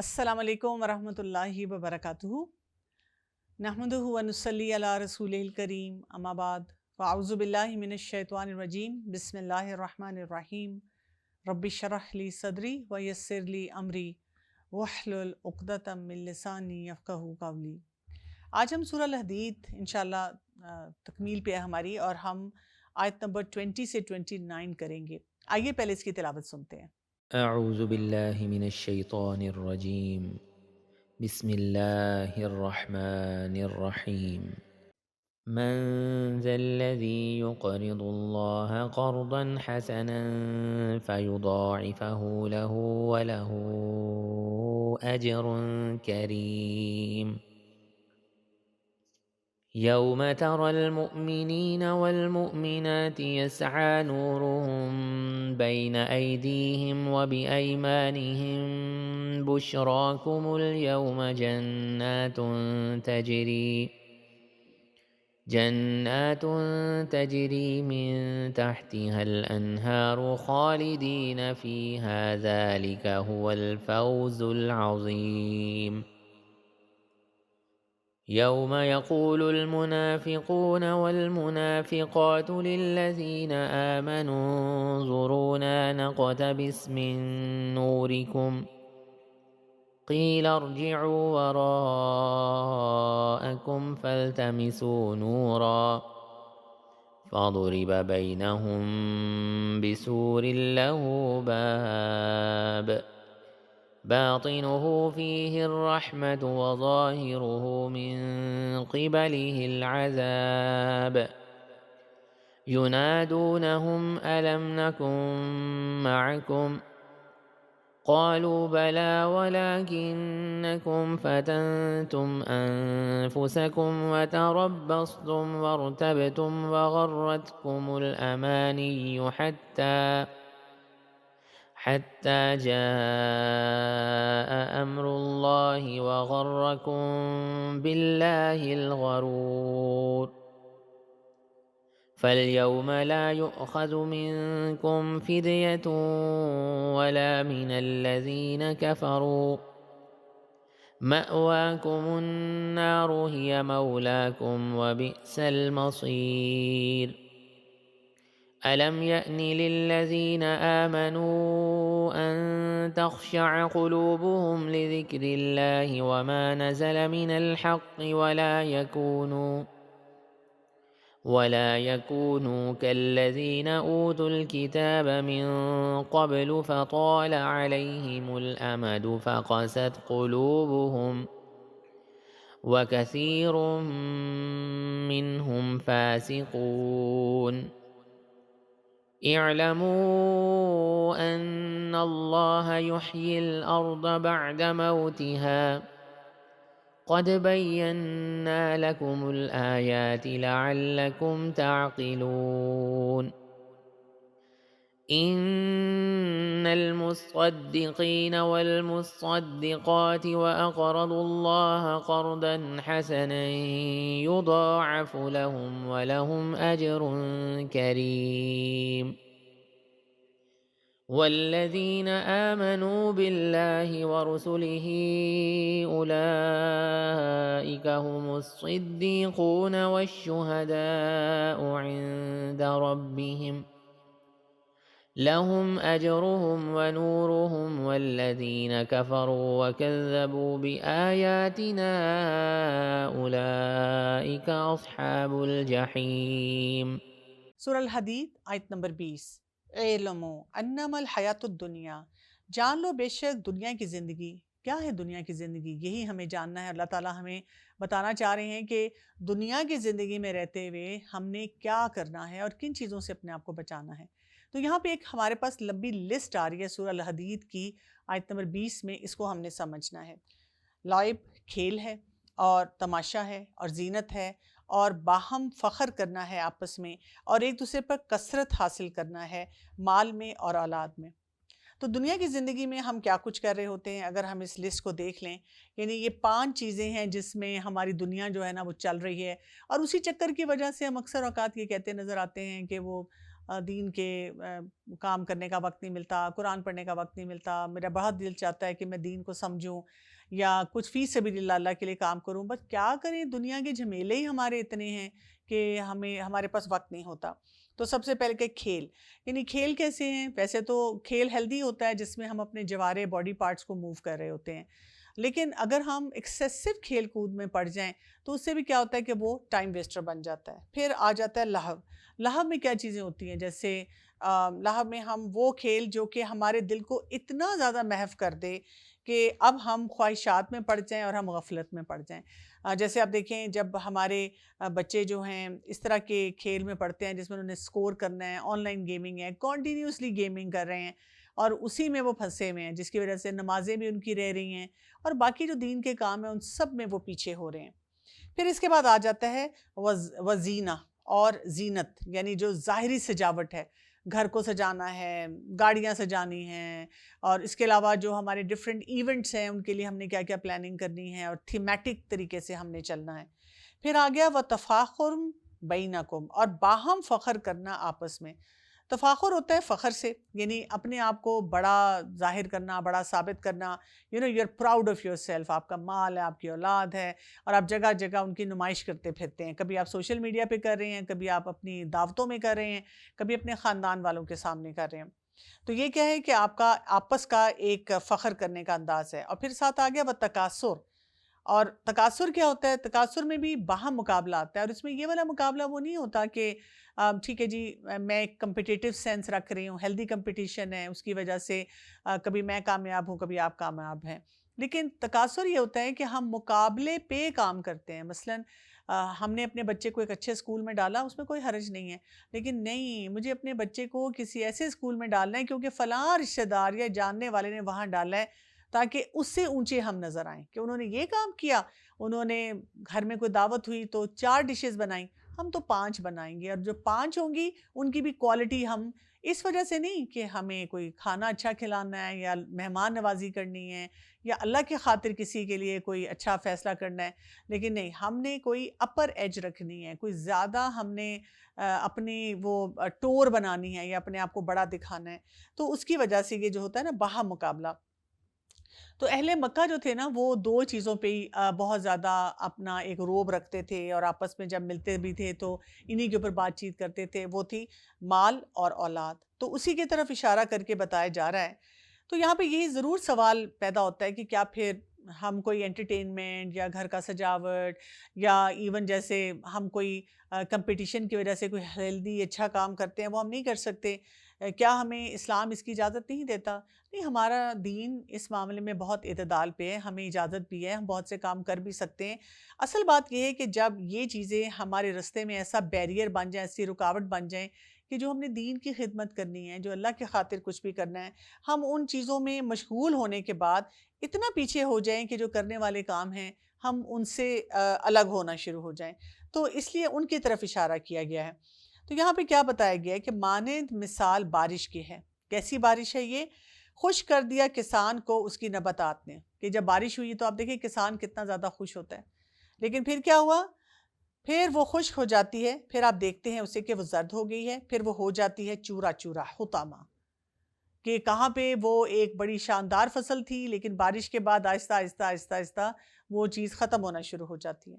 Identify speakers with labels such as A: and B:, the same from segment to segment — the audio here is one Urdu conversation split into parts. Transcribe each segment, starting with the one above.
A: السلام علیکم ورحمۃ اللہ وبرکاتہ۔ نحمدہ ونصلی علی رسول الکریم، اما بعد، فاعوذ باللہ من الشیطان الرجیم، بسم اللہ الرحمن الرحیم۔ رب اشرح لی صدری ویسر لی امری واحلل عقدۃ من لسانی یفقہوا قولی۔ آج ہم سورہ الحدید انشاءاللہ تکمیل پہ ہے ہماری، اور ہم آیت نمبر 20 سے 29 کریں گے۔ آئیے پہلے اس کی تلاوت سنتے ہیں۔
B: اعوذ باللہ من الشیطان الرجیم بسم اللہ الرحمن الرحیم من ذا الذی يقرض اللہ قرضا حسنا فیضاعفه له وله اجر کریم يوم ترى المؤمنين والمؤمنات يسعى نورهم بين أيديهم وبأيمانهم بشراكم اليوم جنات تجري من تحتها الأنهار خالدين فيها ذلك هو الفوز العظيم يوم يقول المنافقون والمنافقات للذين آمنوا انظرونا نقتبس من نوركم قيل ارجعوا وراءكم فالتمسوا نورا فضرب بينهم بسور له باب باطنه فيه الرحمة وظاهره من قبله العذاب ينادونهم ألم نكن معكم قالوا بلى ولكنكم فتنتم أنفسكم وتربصتم وارتبتم وغرتكم الأماني حتى جاء أمر الله وغركم بالله الغرور فاليوم لا يؤخذ منكم فدية ولا من الذين كفروا مأواكم النار هي مولاكم وبئس المصير ألم يأن للذين آمنوا أن تخشع قلوبهم لذكر الله وما نزل من الحق ولا يكونوا كالذين أوتوا الكتاب من قبل فطال عليهم الأمد فقست قلوبهم وكثير منهم فاسقون اعلموا أن الله يحيي الأرض بعد موتها قد بينا لكم الآيات لعلكم تعقلون إن المصدقين والمصدقات وأقرضوا الله قرضا حسنا يضاعف لهم ولهم أجر كريم والذين آمنوا بالله ورسله أولئك هم الصديقون والشهداء عند ربهم لهم أجرهم ونورهم والذين كفروا وكذبوا بآياتنا أولئك أصحاب الجحيم۔
A: سورہ الحدید آیت نمبر 20۔ اعلموا انما الحیات الدنیا، جان لو بے شک دنیا کی زندگی۔ کیا ہے دنیا کی زندگی؟ یہی ہمیں جاننا ہے۔ اللہ تعالیٰ ہمیں بتانا چاہ رہے ہیں کہ دنیا کی زندگی میں رہتے ہوئے ہم نے کیا کرنا ہے اور کن چیزوں سے اپنے آپ کو بچانا ہے۔ تو یہاں پہ ایک ہمارے پاس لمبی لسٹ آ رہی ہے سورہ الحدید کی آیت نمبر 20 میں، اس کو ہم نے سمجھنا ہے۔ لعب کھیل ہے، اور تماشا ہے، اور زینت ہے، اور باہم فخر کرنا ہے آپس میں، اور ایک دوسرے پر کثرت حاصل کرنا ہے مال میں اور اولاد میں۔ تو دنیا کی زندگی میں ہم کیا کچھ کر رہے ہوتے ہیں اگر ہم اس لسٹ کو دیکھ لیں، یعنی یہ 5 چیزیں ہیں جس میں ہماری دنیا جو ہے نا وہ چل رہی ہے، اور اسی چکر کی وجہ سے ہم اکثر اوقات یہ کہتے نظر آتے ہیں کہ وہ دین کے کام کرنے کا وقت نہیں ملتا، قرآن پڑھنے کا وقت نہیں ملتا، میرا بہت دل چاہتا ہے کہ میں دین کو سمجھوں یا کچھ فی سبیل اللہ کے لیے کام کروں، بس کیا کریں، دنیا کے جھمیلے ہی ہمارے اتنے ہیں کہ ہمارے پاس وقت نہیں ہوتا۔ تو سب سے پہلے کہ کھیل، یعنی کھیل کیسے ہیں؟ ویسے تو کھیل ہیلدی ہوتا ہے جس میں ہم اپنے جوارے باڈی پارٹس کو موو کر رہے ہوتے ہیں، لیکن اگر ہم ایکسیسو کھیل کود میں پڑ جائیں تو اس سے بھی کیا ہوتا ہے کہ وہ ٹائم ویسٹر بن جاتا ہے۔ پھر آ جاتا ہے لہو۔ لہو میں کیا چیزیں ہوتی ہیں؟ جیسے لہو میں ہم وہ کھیل جو کہ ہمارے دل کو اتنا زیادہ محو کر دے کہ اب ہم خواہشات میں پڑ جائیں اور ہم غفلت میں پڑ جائیں۔ جیسے آپ دیکھیں جب ہمارے بچے جو ہیں اس طرح کے کھیل میں پڑھتے ہیں جس میں انہوں نے سکور کرنا ہے، آن لائن گیمنگ ہے، کنٹینیوسلی گیمنگ کر رہے ہیں اور اسی میں وہ پھنسے ہوئے ہیں، جس کی وجہ سے نمازیں بھی ان کی رہ رہی ہیں اور باقی جو دین کے کام ہیں ان سب میں وہ پیچھے ہو رہے ہیں۔ پھر اس کے بعد آ جاتا ہے وزینہ اور زینت، یعنی جو ظاہری سجاوٹ ہے، گھر کو سجانا ہے، گاڑیاں سجانی ہیں، اور اس کے علاوہ جو ہمارے ڈیفرنٹ ایونٹس ہیں ان کے لیے ہم نے کیا کیا پلاننگ کرنی ہے اور تھیمیٹک طریقے سے ہم نے چلنا ہے۔ پھر آ گیا وتفاخر بینکم، اور باہم فخر کرنا آپس میں۔ تفاخر ہوتا ہے فخر سے، یعنی اپنے آپ کو بڑا ظاہر کرنا، بڑا ثابت کرنا، you are proud of yourself, آپ کا مال ہے، آپ کی اولاد ہے، اور آپ جگہ جگہ ان کی نمائش کرتے پھرتے ہیں۔ کبھی آپ سوشل میڈیا پہ کر رہے ہیں، کبھی آپ اپنی دعوتوں میں کر رہے ہیں، کبھی اپنے خاندان والوں کے سامنے کر رہے ہیں۔ تو یہ کیا ہے کہ آپ کا آپس کا ایک فخر کرنے کا انداز ہے۔ اور پھر ساتھ آ گیا تکاثر۔ اور تکاثر کیا ہوتا ہے؟ تکاثر میں بھی باہم مقابلہ آتا ہے، اور اس میں یہ والا مقابلہ وہ نہیں ہوتا کہ ٹھیک ہے جی میں ایک کمپٹیٹیو سینس رکھ رہی ہوں، ہیلدی کمپٹیشن ہے، اس کی وجہ سے کبھی میں کامیاب ہوں، کبھی آپ کامیاب ہیں۔ لیکن تکاثر یہ ہوتا ہے کہ ہم مقابلے پہ کام کرتے ہیں۔ مثلاً ہم نے اپنے بچے کو ایک اچھے اسکول میں ڈالا، اس میں کوئی حرج نہیں ہے، لیکن نہیں، مجھے اپنے بچے کو کسی ایسے اسکول میں ڈالنا ہے کیونکہ فلاں رشتہ دار یا جاننے والے نے وہاں ڈالا ہے، تاکہ اس سے اونچے ہم نظر آئیں کہ انہوں نے یہ کام کیا، انہوں نے گھر میں کوئی دعوت ہوئی تو 4 ڈشز بنائیں، ہم تو 5 بنائیں گے، اور جو 5 ہوں گی ان کی بھی کوالٹی ہم اس وجہ سے نہیں کہ ہمیں کوئی کھانا اچھا کھلانا ہے یا مہمان نوازی کرنی ہے یا اللہ کی خاطر کسی کے لیے کوئی اچھا فیصلہ کرنا ہے، لیکن نہیں، ہم نے کوئی اپر ایج رکھنی ہے، کوئی زیادہ ہم نے اپنی وہ ٹور بنانی ہے یا اپنے آپ کو بڑا دکھانا ہے، تو اس کی وجہ سے یہ جو ہوتا ہے نا باہم مقابلہ۔ تو اہل مکہ جو تھے نا وہ 2 چیزوں پہ ہی بہت زیادہ اپنا ایک روب رکھتے تھے، اور آپس میں جب ملتے بھی تھے تو انہی کے اوپر بات چیت کرتے تھے، وہ تھی مال اور اولاد۔ تو اسی کی طرف اشارہ کر کے بتایا جا رہا ہے۔ تو یہاں پہ یہی ضرور سوال پیدا ہوتا ہے کہ کیا پھر ہم کوئی انٹرٹینمنٹ یا گھر کا سجاوٹ یا ایون جیسے ہم کوئی کمپٹیشن کی وجہ سے کوئی ہیلدی اچھا کام کرتے ہیں وہ ہم نہیں کر سکتے؟ کیا ہمیں اسلام اس کی اجازت نہیں دیتا؟ نہیں، ہمارا دین اس معاملے میں بہت اعتدال پہ ہے، ہمیں اجازت بھی ہے، ہم بہت سے کام کر بھی سکتے ہیں۔ اصل بات یہ ہے کہ جب یہ چیزیں ہمارے راستے میں ایسا بیریئر بن جائیں، ایسی رکاوٹ بن جائیں کہ جو ہم نے دین کی خدمت کرنی ہے، جو اللہ کی خاطر کچھ بھی کرنا ہے، ہم ان چیزوں میں مشغول ہونے کے بعد اتنا پیچھے ہو جائیں کہ جو کرنے والے کام ہیں ہم ان سے الگ ہونا شروع ہو جائیں، تو اس لیے ان کی طرف اشارہ کیا گیا ہے۔ تو یہاں پہ کیا بتایا گیا ہے کہ مانند مثال بارش کی ہے۔ کیسی بارش ہے یہ؟ خوش کر دیا کسان کو اس کی نباتات نے، کہ جب بارش ہوئی تو آپ دیکھیں کسان کتنا زیادہ خوش ہوتا ہے، لیکن پھر کیا ہوا؟ پھر وہ خشک ہو جاتی ہے، پھر آپ دیکھتے ہیں اسے کہ وہ زرد ہو گئی ہے، پھر وہ ہو جاتی ہے چورا چورا حطامہ، کہ کہاں پہ وہ ایک بڑی شاندار فصل تھی لیکن بارش کے بعد آہستہ آہستہ آہستہ آہستہ وہ چیز ختم ہونا شروع ہو جاتی ہے۔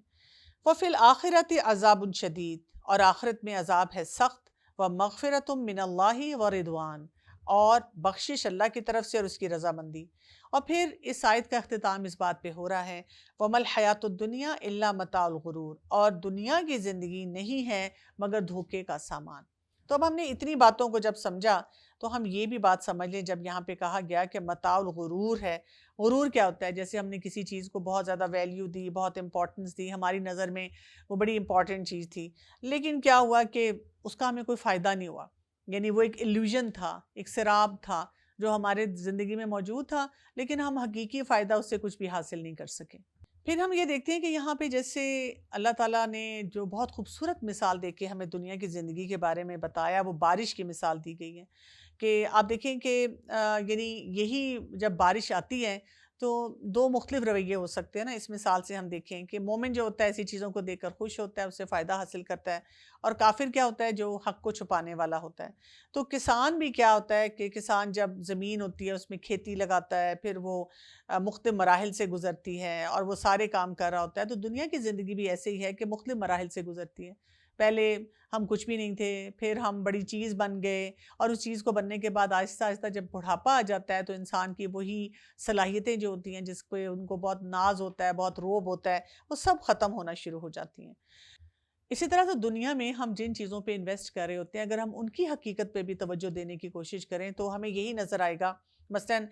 A: وَفِي الْآخِرَةِ عَذَابٌ شَدِيدٌ، اور آخرت میں عذاب ہے سخت، وَمَغْفِرَةٌ مِّنَ اللَّهِ وَرِضْوَانٌ، اور بخشش اللہ کی طرف سے اور اس کی رضامندی۔ اور پھر اس آیت کا اختتام اس بات پہ ہو رہا ہے وَمَا الْحَيَاةُ الدُّنْيَا إِلَّا مَتَاعُ الْغُرُورِ، اور دنیا کی زندگی نہیں ہے مگر دھوکے کا سامان۔ تو اب ہم نے اتنی باتوں کو جب سمجھا تو ہم یہ بھی بات سمجھ لیں، جب یہاں پہ کہا گیا کہ متاع الغرور ہے، غرور کیا ہوتا ہے؟ جیسے ہم نے کسی چیز کو بہت زیادہ ویلیو دی، بہت امپورٹنس دی، ہماری نظر میں وہ بڑی امپورٹنٹ چیز تھی، لیکن کیا ہوا کہ اس کا ہمیں کوئی فائدہ نہیں ہوا، یعنی وہ ایک ایلیوژن تھا، ایک سراب تھا جو ہمارے زندگی میں موجود تھا، لیکن ہم حقیقی فائدہ اس سے کچھ بھی حاصل نہیں کر سکے۔ پھر ہم یہ دیکھتے ہیں کہ یہاں پہ جیسے اللہ تعالیٰ نے جو بہت خوبصورت مثال دے کے ہمیں دنیا کی زندگی کے بارے میں بتایا، وہ بارش کی مثال دی گئی ہے، کہ آپ دیکھیں کہ یعنی یہی جب بارش آتی ہے تو دو مختلف رویے ہو سکتے ہیں نا. اس مثال سے ہم دیکھیں کہ مومن جو ہوتا ہے ایسی چیزوں کو دیکھ کر خوش ہوتا ہے, اس سے فائدہ حاصل کرتا ہے, اور کافر کیا ہوتا ہے, جو حق کو چھپانے والا ہوتا ہے. تو کسان بھی کیا ہوتا ہے کہ کسان جب زمین ہوتی ہے اس میں کھیتی لگاتا ہے, پھر وہ مختلف مراحل سے گزرتی ہے اور وہ سارے کام کر رہا ہوتا ہے. تو دنیا کی زندگی بھی ایسے ہی ہے کہ مختلف مراحل سے گزرتی ہے. پہلے ہم کچھ بھی نہیں تھے, پھر ہم بڑی چیز بن گئے, اور اس چیز کو بننے کے بعد آہستہ آہستہ جب بڑھاپا آ جاتا ہے تو انسان کی وہی صلاحیتیں جو ہوتی ہیں جس پہ ان کو بہت ناز ہوتا ہے, بہت روب ہوتا ہے, وہ سب ختم ہونا شروع ہو جاتی ہیں. اسی طرح سے دنیا میں ہم جن چیزوں پہ انویسٹ کر رہے ہوتے ہیں, اگر ہم ان کی حقیقت پہ بھی توجہ دینے کی کوشش کریں تو ہمیں یہی نظر آئے گا. مثلاً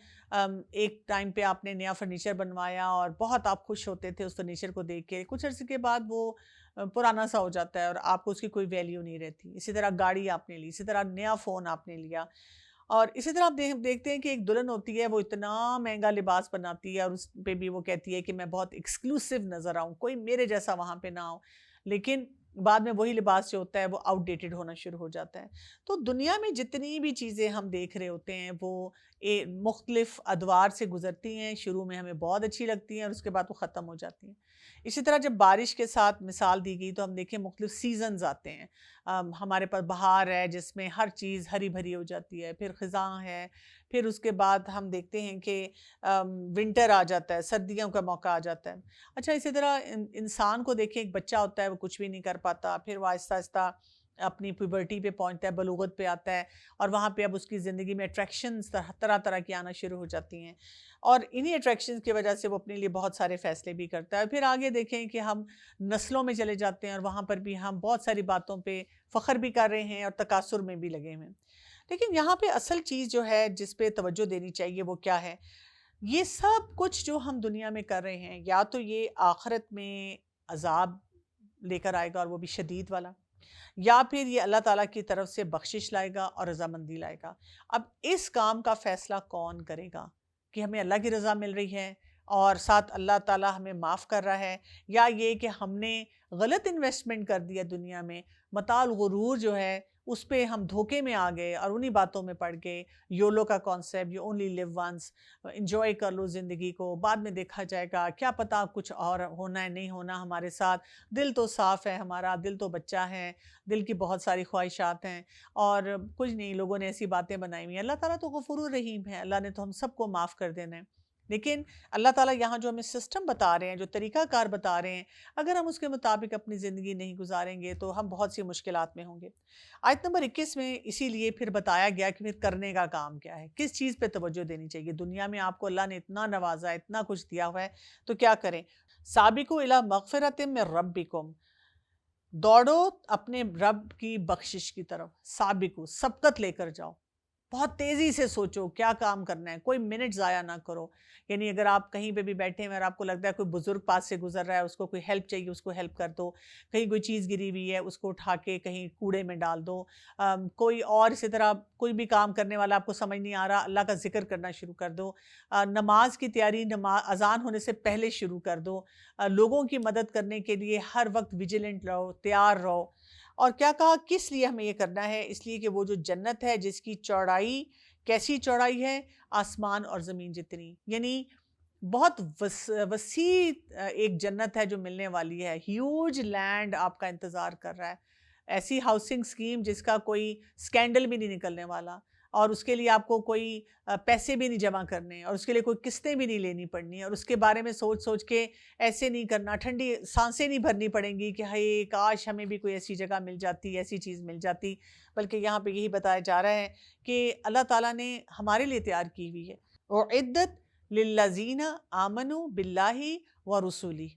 A: ایک ٹائم پہ آپ نے نیا فرنیچر بنوایا اور بہت آپ خوش ہوتے تھے اس فرنیچر کو دیکھ کے, کچھ عرصے کے بعد وہ پرانا سا ہو جاتا ہے اور آپ کو اس کی کوئی ویلیو نہیں رہتی. اسی طرح گاڑی آپ نے لی, اسی طرح نیا فون آپ نے لیا, اور اسی طرح آپ دیکھتے ہیں کہ ایک دلہن ہوتی ہے, وہ اتنا مہنگا لباس بناتی ہے اور اس پہ بھی وہ کہتی ہے کہ میں بہت ایکسکلوسیو نظر آؤں, کوئی میرے جیسا وہاں پہ نہ ہو, لیکن بعد میں وہی لباس جو ہوتا ہے وہ آؤٹ ڈیٹڈ ہونا شروع ہو جاتا ہے. تو دنیا میں جتنی بھی چیزیں ہم دیکھ رہے ہوتے ہیں وہ مختلف ادوار سے گزرتی ہیں. شروع میں ہمیں بہت اچھی لگتی ہیں اور اس کے بعد وہ ختم ہو جاتی ہیں. اسی طرح جب بارش کے ساتھ مثال دی گئی تو ہم دیکھیں مختلف سیزنز آتے ہیں. ہمارے پاس بہار ہے جس میں ہر چیز ہری بھری ہو جاتی ہے, پھر خزاں ہے, پھر اس کے بعد ہم دیکھتے ہیں کہ ونٹر آ جاتا ہے, سردیوں کا موقع آ جاتا ہے. اچھا, اسی طرح انسان کو دیکھیں, ایک بچہ ہوتا ہے وہ کچھ بھی نہیں کر پاتا, پھر وہ آہستہ آہستہ اپنی پیوبرٹی پہ پہنچتا ہے, بلوغت پہ آتا ہے, اور وہاں پہ اب اس کی زندگی میں اٹریکشنز طرح طرح کی آنا شروع ہو جاتی ہیں, اور انہی اٹریکشنز کی وجہ سے وہ اپنے لیے بہت سارے فیصلے بھی کرتا ہے. پھر آگے دیکھیں کہ ہم نسلوں میں چلے جاتے ہیں اور وہاں پر بھی ہم بہت ساری باتوں پہ فخر بھی کر رہے ہیں اور تکاثر میں بھی لگے ہوئے ہیں. لیکن یہاں پہ اصل چیز جو ہے جس پہ توجہ دینی چاہیے وہ کیا ہے؟ یہ سب کچھ جو ہم دنیا میں کر رہے ہیں, یا تو یہ آخرت میں عذاب لے کر آئے گا اور وہ بھی شدید والا, یا پھر یہ اللہ تعالیٰ کی طرف سے بخشش لائے گا اور رضامندی لائے گا. اب اس کام کا فیصلہ کون کرے گا کہ ہمیں اللہ کی رضا مل رہی ہے اور ساتھ اللہ تعالیٰ ہمیں معاف کر رہا ہے, یا یہ کہ ہم نے غلط انویسٹمنٹ کر دیا دنیا میں, متاع الغرور جو ہے اس پہ ہم دھوکے میں آ گئے اور انہی باتوں میں پڑ گئے. یولو کا concept, you only live once, enjoy کر لو زندگی کو, بعد میں دیکھا جائے گا, کیا پتہ کچھ اور ہونا ہے نہیں ہونا ہمارے ساتھ. دل تو صاف ہے ہمارا, دل تو بچہ ہے, دل کی بہت ساری خواہشات ہیں, اور کچھ نہیں, لوگوں نے ایسی باتیں بنائی ہوئی ہیں. اللہ تعالیٰ تو غفور الرحیم ہے, اللہ نے تو ہم سب کو معاف کر دینا ہے. لیکن اللہ تعالیٰ یہاں جو ہمیں سسٹم بتا رہے ہیں, جو طریقہ کار بتا رہے ہیں, اگر ہم اس کے مطابق اپنی زندگی نہیں گزاریں گے تو ہم بہت سی مشکلات میں ہوں گے. آیت نمبر 21 میں اسی لیے پھر بتایا گیا کہ پھر کرنے کا کام کیا ہے, کس چیز پہ توجہ دینی چاہیے. دنیا میں آپ کو اللہ نے اتنا نوازا ہے, اتنا کچھ دیا ہوا ہے, تو کیا کریں؟ سابقوا الی مغفرۃ من ربکم, دوڑو اپنے رب کی بخشش کی طرف. سابقو, سبقت لے کر جاؤ, بہت تیزی سے سوچو کیا کام کرنا ہے, کوئی منٹ ضائع نہ کرو. یعنی اگر آپ کہیں پہ بھی بیٹھے ہیں اور آپ کو لگتا ہے کوئی بزرگ پاس سے گزر رہا ہے, اس کو کوئی ہیلپ چاہیے, اس کو ہیلپ کر دو. کہیں کوئی چیز گری ہوئی ہے, اس کو اٹھا کے کہیں کوڑے میں ڈال دو. کوئی اور اسی طرح کوئی بھی کام کرنے والا آپ کو سمجھ نہیں آ رہا, اللہ کا ذکر کرنا شروع کر دو. نماز کی تیاری اذان ہونے سے پہلے شروع کر دو. لوگوں کی مدد کرنے کے لیے ہر وقت ویجیلنٹ رہو, تیار رہو. اور کیا کہا, کس لیے ہمیں یہ کرنا ہے؟ اس لیے کہ وہ جو جنت ہے جس کی چوڑائی, کیسی چوڑائی ہے؟ آسمان اور زمین جتنی, یعنی بہت وسیع ایک جنت ہے جو ملنے والی ہے. ہیوج لینڈ آپ کا انتظار کر رہا ہے, ایسی ہاؤسنگ سکیم جس کا کوئی سکینڈل بھی نہیں نکلنے والا, اور اس کے لیے آپ کو کوئی پیسے بھی نہیں جمع کرنے, اور اس کے لیے کوئی قسطیں بھی نہیں لینی پڑنی, اور اس کے بارے میں سوچ سوچ کے ایسے نہیں کرنا, ٹھنڈی سانسیں نہیں بھرنی پڑیں گی کہ ہائے کاش ہمیں بھی کوئی ایسی جگہ مل جاتی, ایسی چیز مل جاتی. بلکہ یہاں پہ یہی بتایا جا رہا ہے کہ اللہ تعالیٰ نے ہمارے لیے تیار کی ہوئی ہے. اعدت للذین آمنوا باللہ ورسولہ.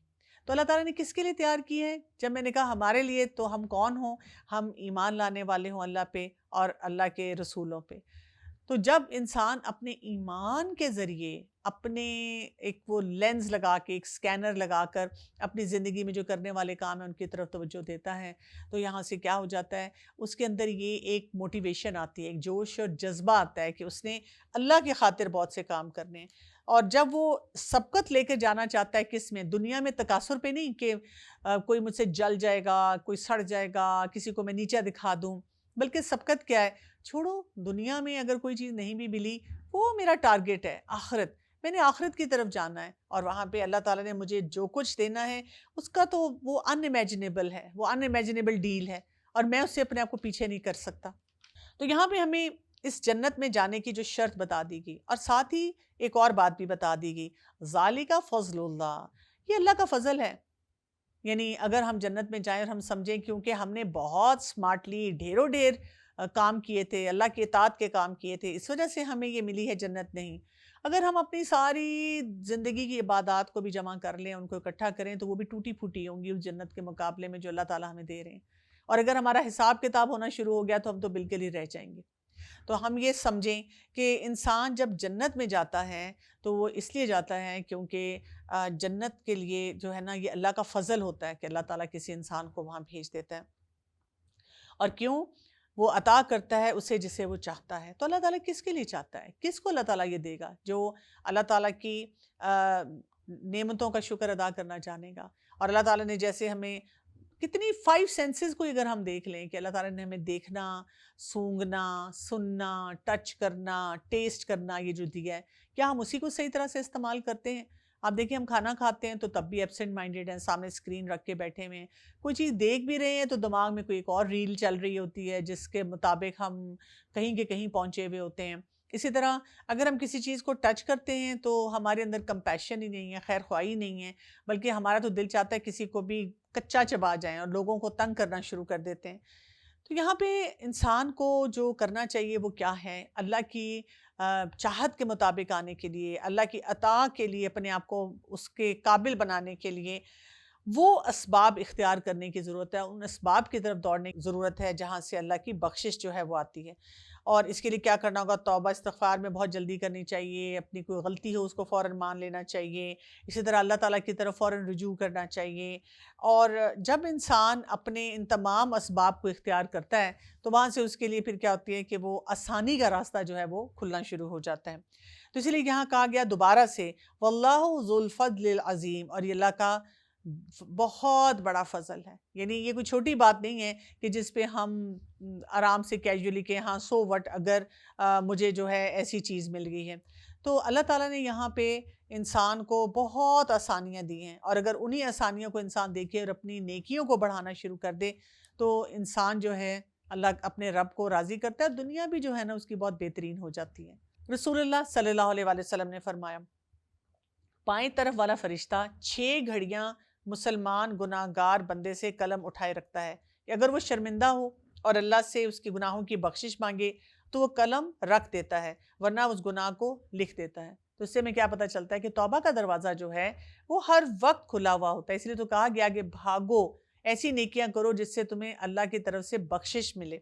A: تو اللہ تعالیٰ نے کس کے لیے تیار کی ہے؟ جب میں نے کہا ہمارے لیے, تو ہم کون ہوں؟ ہم ایمان لانے والے ہوں اللہ پہ اور اللہ کے رسولوں پہ. تو جب انسان اپنے ایمان کے ذریعے اپنے ایک وہ لینز لگا کے, ایک سکینر لگا کر اپنی زندگی میں جو کرنے والے کام ہیں ان کی طرف توجہ دیتا ہے, تو یہاں سے کیا ہو جاتا ہے, اس کے اندر یہ ایک موٹیویشن آتی ہے, ایک جوش اور جذبہ آتا ہے کہ اس نے اللہ کی خاطر بہت سے کام کرنے ہیں. اور جب وہ سبقت لے کے جانا چاہتا ہے, کس میں؟ دنیا میں تکاثر پہ نہیں کہ کوئی مجھ سے جل جائے گا, کوئی سڑ جائے گا, کسی کو میں نیچا دکھا دوں, بلکہ سبقت کیا ہے؟ چھوڑو, دنیا میں اگر کوئی چیز نہیں بھی ملی, وہ میرا ٹارگٹ ہے آخرت. میں نے آخرت کی طرف جانا ہے، اور وہاں پہ اللہ تعالیٰ نے مجھے جو کچھ دینا ہے اس کا تو وہ ان امیجنیبل ہے، وہ ان امیجنیبل ڈیل ہے، اور میں اس سے اپنے آپ کو پیچھے نہیں کر سکتا۔ تو یہاں پہ ہمیں اس جنت میں جانے کی جو شرط بتا دی گئی، اور ساتھ ہی ایک اور بات بھی بتا دی گئی، ذالک فضل اللہ، یہ اللہ کا فضل ہے۔ یعنی اگر ہم جنت میں جائیں اور ہم سمجھیں کیونکہ ہم نے بہت سمارٹلی ڈھیروں ڈھیر کام کیے تھے، اللہ کی اطاعت کے کام کیے تھے، اس وجہ سے ہمیں یہ ملی ہے جنت، نہیں۔ اگر ہم اپنی ساری زندگی کی عبادات کو بھی جمع کر لیں، ان کو اکٹھا کریں، تو وہ بھی ٹوٹی پھوٹی ہوں گی اس جنت کے مقابلے میں جو اللہ تعالیٰ ہمیں دے رہے ہیں۔ اور اگر ہمارا حساب کتاب ہونا شروع ہو گیا تو ہم تو بالکل ہی رہ جائیں گے۔ تو ہم یہ سمجھیں کہ انسان جب جنت میں جاتا ہے تو وہ اس لیے جاتا ہے کیونکہ جنت کے لیے جو ہے نا یہ اللہ کا فضل ہوتا ہے کہ اللہ تعالیٰ کسی انسان کو وہاں بھیج دیتا ہے۔ اور کیوں؟ وہ عطا کرتا ہے اسے جسے وہ چاہتا ہے۔ تو اللہ تعالیٰ کس کے لیے چاہتا ہے؟ کس کو اللہ تعالیٰ یہ دے گا؟ جو اللہ تعالیٰ کی نعمتوں کا شکر ادا کرنا جانے گا۔ اور اللہ تعالیٰ نے جیسے ہمیں کتنی 5 سینسز کو اگر ہم دیکھ لیں کہ اللہ تعالیٰ نے ہمیں دیکھنا، سونگھنا، سننا، ٹچ کرنا، ٹیسٹ کرنا یہ جو دیا ہے، کیا ہم اسی کو صحیح طرح سے استعمال کرتے ہیں؟ آپ دیکھیں ہم کھانا کھاتے ہیں تو تب بھی ایبسنٹ مائنڈیڈ ہیں، سامنے اسکرین رکھ کے بیٹھے ہوئے ہیں، کوئی چیز دیکھ بھی رہے ہیں تو دماغ میں کوئی ایک اور ریل چل رہی ہوتی ہے جس کے مطابق ہم کہیں کے کہیں پہنچے ہوئے ہوتے ہیں۔ اسی طرح اگر ہم کسی چیز کو ٹچ کرتے ہیں تو ہمارے اندر کمپیشن ہی نہیں ہے، خیر خواہی نہیں ہے، بلکہ ہمارا تو دل چاہتا ہے کسی کو بھی کچا چبا جائیں، اور لوگوں کو تنگ کرنا شروع کر دیتے ہیں۔ تو یہاں پہ انسان کو جو کرنا چاہیے وہ کیا ہے؟ اللہ کی چاہت کے مطابق آنے کے لیے، اللہ کی عطا کے لیے، اپنے آپ کو اس کے قابل بنانے کے لیے وہ اسباب اختیار کرنے کی ضرورت ہے، ان اسباب کی طرف دوڑنے کی ضرورت ہے جہاں سے اللہ کی بخشش جو ہے وہ آتی ہے۔ اور اس کے لیے کیا کرنا ہوگا؟ توبہ استغفار میں بہت جلدی کرنی چاہیے، اپنی کوئی غلطی ہو اس کو فوراً مان لینا چاہیے، اسی طرح اللہ تعالیٰ کی طرف فوراً رجوع کرنا چاہیے۔ اور جب انسان اپنے ان تمام اسباب کو اختیار کرتا ہے تو وہاں سے اس کے لیے پھر کیا ہوتی ہے کہ وہ آسانی کا راستہ جو ہے وہ کھلنا شروع ہو جاتا ہے۔ تو اسی لیے یہاں کہا گیا دوبارہ سے واللہ ذو الفضل العظیم، اور یہ اللہ کا بہت بڑا فضل ہے۔ یعنی یہ کوئی چھوٹی بات نہیں ہے کہ جس پہ ہم آرام سے کیجولی کہ ہاں سو وٹ اگر مجھے جو ہے ایسی چیز مل گئی ہے۔ تو اللہ تعالیٰ نے یہاں پہ انسان کو بہت آسانیاں دی ہیں، اور اگر انہی آسانیوں کو انسان دیکھے اور اپنی نیکیوں کو بڑھانا شروع کر دے تو انسان جو ہے اللہ اپنے رب کو راضی کرتا ہے، دنیا بھی جو ہے نا اس کی بہت بہترین ہو جاتی ہے۔ رسول اللہ صلی اللہ علیہ وآلہ وسلم نے فرمایا، بائیں طرف والا فرشتہ 6 گھڑیاں مسلمان گناہ گار بندے سے قلم اٹھائے رکھتا ہے کہ اگر وہ شرمندہ ہو اور اللہ سے اس کے گناہوں کی بخشش مانگے تو وہ قلم رکھ دیتا ہے، ورنہ اس گناہ کو لکھ دیتا ہے۔ تو اس سے ہمیں کیا پتہ چلتا ہے کہ توبہ کا دروازہ جو ہے وہ ہر وقت کھلا ہوا ہوتا ہے۔ اس لیے تو کہا گیا کہ بھاگو، ایسی نیکیاں کرو جس سے تمہیں اللہ کی طرف سے بخشش ملے۔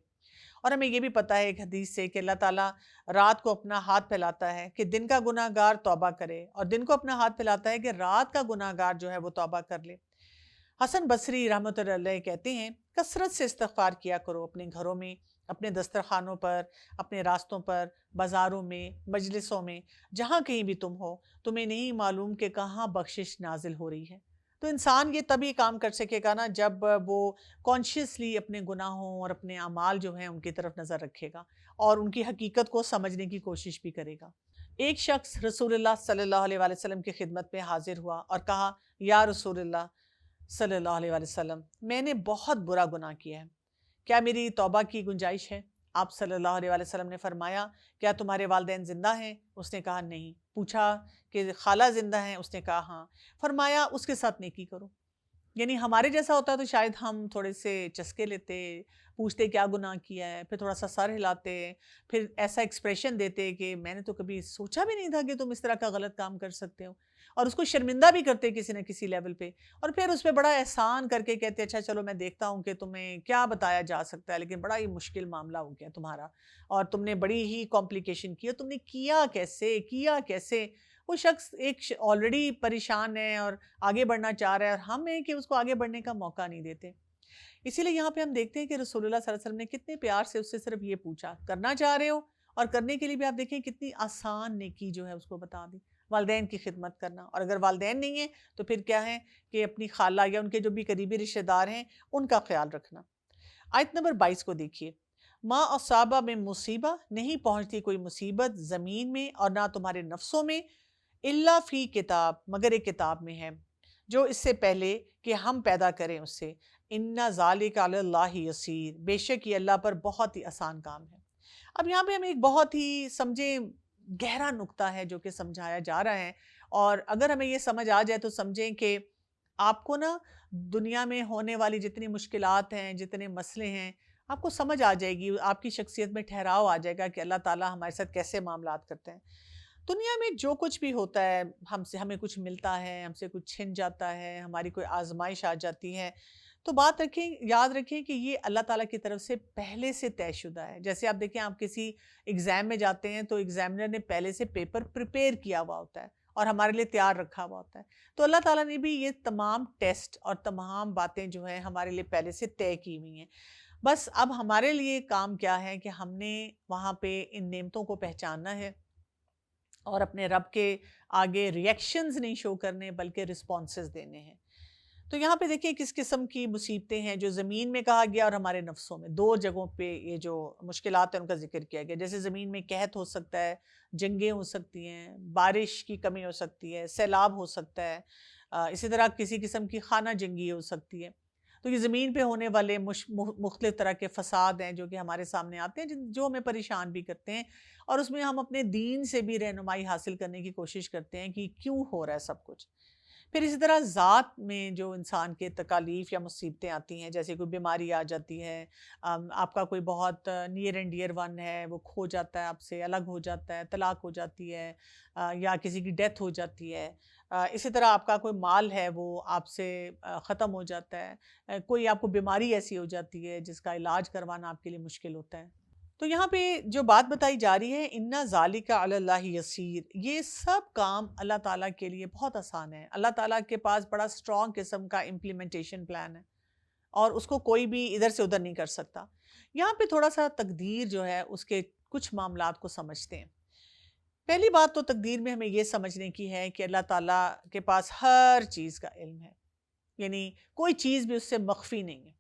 A: اور ہمیں یہ بھی پتہ ہے ایک حدیث سے کہ اللہ تعالیٰ رات کو اپنا ہاتھ پھیلاتا ہے کہ دن کا گناہ گار توبہ کرے، اور دن کو اپنا ہاتھ پھیلاتا ہے کہ رات کا گناہ گار جو ہے وہ توبہ کر لے۔ حسن بصری رحمۃ اللہ علیہ کہتے ہیں کثرت سے استغفار کیا کرو، اپنے گھروں میں، اپنے دسترخوانوں پر، اپنے راستوں پر، بازاروں میں، مجلسوں میں، جہاں کہیں بھی تم ہو، تمہیں نہیں معلوم کہ کہاں بخشش نازل ہو رہی ہے۔ تو انسان یہ تبھی کام کر سکے گا نا جب وہ کانشیسلی اپنے گناہوں اور اپنے اعمال جو ہیں ان کی طرف نظر رکھے گا اور ان کی حقیقت کو سمجھنے کی کوشش بھی کرے گا۔ ایک شخص رسول اللہ صلی اللہ علیہ وآلہ وسلم کی خدمت میں حاضر ہوا اور کہا، یا رسول اللہ صلی اللہ علیہ وآلہ وسلم، میں نے بہت برا گناہ کیا ہے، کیا میری توبہ کی گنجائش ہے؟ آپ صلی اللہ علیہ وآلہ وسلم نے فرمایا، کیا تمہارے والدین زندہ ہیں؟ اس نے کہا نہیں۔ پوچھا کہ خالہ زندہ ہیں؟ اس نے کہا ہاں۔ فرمایا اس کے ساتھ نیکی کرو۔ یعنی ہمارے جیسا ہوتا تو شاید ہم تھوڑے سے چسکے لیتے، پوچھتے کیا گناہ کیا ہے، پھر تھوڑا سا سر ہلاتے، پھر ایسا ایکسپریشن دیتے کہ میں نے تو کبھی سوچا بھی نہیں تھا کہ تم اس طرح کا غلط کام کر سکتے ہو، اور اس کو شرمندہ بھی کرتے کسی نہ کسی لیول پہ، اور پھر اس پہ بڑا احسان کر کے کہتے اچھا چلو میں دیکھتا ہوں کہ تمہیں کیا بتایا جا سکتا ہے، لیکن بڑا ہی مشکل معاملہ ہو گیا تمہارا، اور تم نے بڑی ہی کمپلیکیشن کی، تم نے کیا کیسے؟ وہ شخص ایک آلریڈی پریشان ہے اور آگے بڑھنا چاہ رہا ہے، اور ہم ہیں کہ اس کو آگے بڑھنے کا موقع نہیں دیتے۔ اسی لیے یہاں پہ ہم دیکھتے ہیں کہ رسول اللہ صلی اللہ علیہ وسلم نے کتنے پیار سے اس سے صرف یہ پوچھا، کرنا چاہ رہے ہو؟ اور کرنے کے لیے بھی آپ دیکھیں کتنی آسان نیکی جو ہے اس کو بتا دی، والدین کی خدمت کرنا، اور اگر والدین نہیں ہیں تو پھر کیا ہے کہ اپنی خالہ یا ان کے جو بھی قریبی رشتہ دار ہیں ان کا خیال رکھنا۔ آیت نمبر 22 کو دیکھیے، ما اصابہ میں مصیبہ، نہیں پہنچتی کوئی مصیبت زمین میں اور نہ تمہارے نفسوں میں، الا فی کتاب، مگر ایک کتاب میں ہے جو اس سے پہلے کہ ہم پیدا کریں اس سے، ان ذالک علی اللہ یسیر، بے شک یہ اللہ پر بہت ہی آسان کام ہے۔ اب یہاں پہ ہمیں ایک بہت ہی سمجھیں گہرا نقطہ ہے جو کہ سمجھایا جا رہا ہے، اور اگر ہمیں یہ سمجھ آ جائے تو سمجھیں کہ آپ کو نا دنیا میں ہونے والی جتنی مشکلات ہیں، جتنے مسئلے ہیں، آپ کو سمجھ آ جائے گی، آپ کی شخصیت میں ٹھہراؤ آ جائے گا کہ اللہ تعالیٰ ہمارے ساتھ کیسے معاملات کرتے ہیں۔ دنیا میں جو کچھ بھی ہوتا ہے، ہمیں کچھ ملتا ہے، ہم سے کچھ چھن جاتا ہے، ہماری کوئی آزمائش آ جاتی ہے، تو یاد رکھیں کہ یہ اللہ تعالیٰ کی طرف سے پہلے سے طے شدہ ہے۔ جیسے آپ دیکھیں، آپ کسی ایگزام میں جاتے ہیں تو ایگزامنر نے پہلے سے پیپر پریپیئر کیا ہوا ہوتا ہے اور ہمارے لیے تیار رکھا ہوا ہوتا ہے، تو اللہ تعالیٰ نے بھی یہ تمام ٹیسٹ اور تمام باتیں جو ہیں ہمارے لیے پہلے سے طے کی ہوئی ہیں۔ بس اب ہمارے لیے کام کیا ہے کہ ہم نے وہاں پہ ان نعمتوں کو پہچاننا ہے اور اپنے رب کے آگے ریئیکشنز نہیں شو کرنے بلکہ رسپانسز دینے ہیں۔ تو یہاں پہ دیکھیں کس قسم کی مصیبتیں ہیں جو زمین میں کہا گیا اور ہمارے نفسوں میں، دو جگہوں پہ یہ جو مشکلات ہیں ان کا ذکر کیا گیا۔ جیسے زمین میں قحط ہو سکتا ہے، جنگیں ہو سکتی ہیں، بارش کی کمی ہو سکتی ہے، سیلاب ہو سکتا ہے، اسی طرح کسی قسم کی خانہ جنگی ہو سکتی ہے۔ تو یہ زمین پہ ہونے والے مختلف طرح کے فساد ہیں جو کہ ہمارے سامنے آتے ہیں، جو ہمیں پریشان بھی کرتے ہیں، اور اس میں ہم اپنے دین سے بھی رہنمائی حاصل کرنے کی کوشش کرتے ہیں کہ کیوں ہو رہا ہے سب کچھ۔ پھر اسی طرح ذات میں جو انسان کے تکالیف یا مصیبتیں آتی ہیں، جیسے کوئی بیماری آ جاتی ہے، آپ کا کوئی بہت نیئر اینڈ ڈیئر ون ہے، وہ کھو جاتا ہے، آپ سے الگ ہو جاتا ہے، طلاق ہو جاتی ہے، یا کسی کی ڈیتھ ہو جاتی ہے، اسی طرح آپ کا کوئی مال ہے وہ آپ سے ختم ہو جاتا ہے، کوئی آپ کو بیماری ایسی ہو جاتی ہے جس کا علاج کروانا آپ کے لیے مشکل ہوتا ہے۔ تو یہاں پہ جو بات بتائی جا رہی ہے، اِنَّ ذَلِكَ عَلَى اللَّهِ يَسِيرٌ، یہ سب کام اللہ تعالیٰ کے لیے بہت آسان ہے۔ اللہ تعالیٰ کے پاس بڑا اسٹرانگ قسم کا امپلیمنٹیشن پلان ہے اور اس کو کوئی بھی ادھر سے ادھر نہیں کر سکتا۔ یہاں پہ تھوڑا سا تقدیر جو ہے اس کے کچھ معاملات کو سمجھتے ہیں۔ پہلی بات تو تقدیر میں ہمیں یہ سمجھنے کی ہے کہ اللہ تعالیٰ کے پاس ہر چیز کا علم ہے، یعنی کوئی چیز بھی اس سے مخفی نہیں ہے۔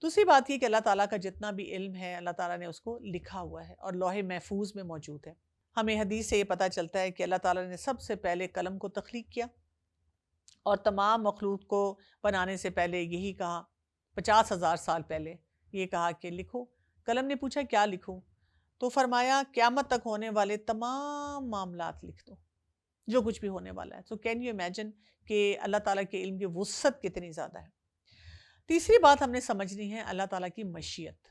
A: دوسری بات یہ کہ اللہ تعالیٰ کا جتنا بھی علم ہے اللہ تعالیٰ نے اس کو لکھا ہوا ہے اور لوح محفوظ میں موجود ہے۔ ہمیں حدیث سے یہ پتہ چلتا ہے کہ اللہ تعالیٰ نے سب سے پہلے قلم کو تخلیق کیا اور تمام مخلوق کو بنانے سے پہلے یہی کہا، 50,000 سال پہلے یہ کہا کہ لکھو۔ قلم نے پوچھا کیا لکھوں؟ تو فرمایا قیامت تک ہونے والے تمام معاملات لکھ دو، جو کچھ بھی ہونے والا ہے۔ تو کین یو امیجن کہ اللہ تعالیٰ کے علم کی وسعت کتنی زیادہ ہے۔ تیسری بات ہم نے سمجھنی ہے اللہ تعالیٰ کی مشیت،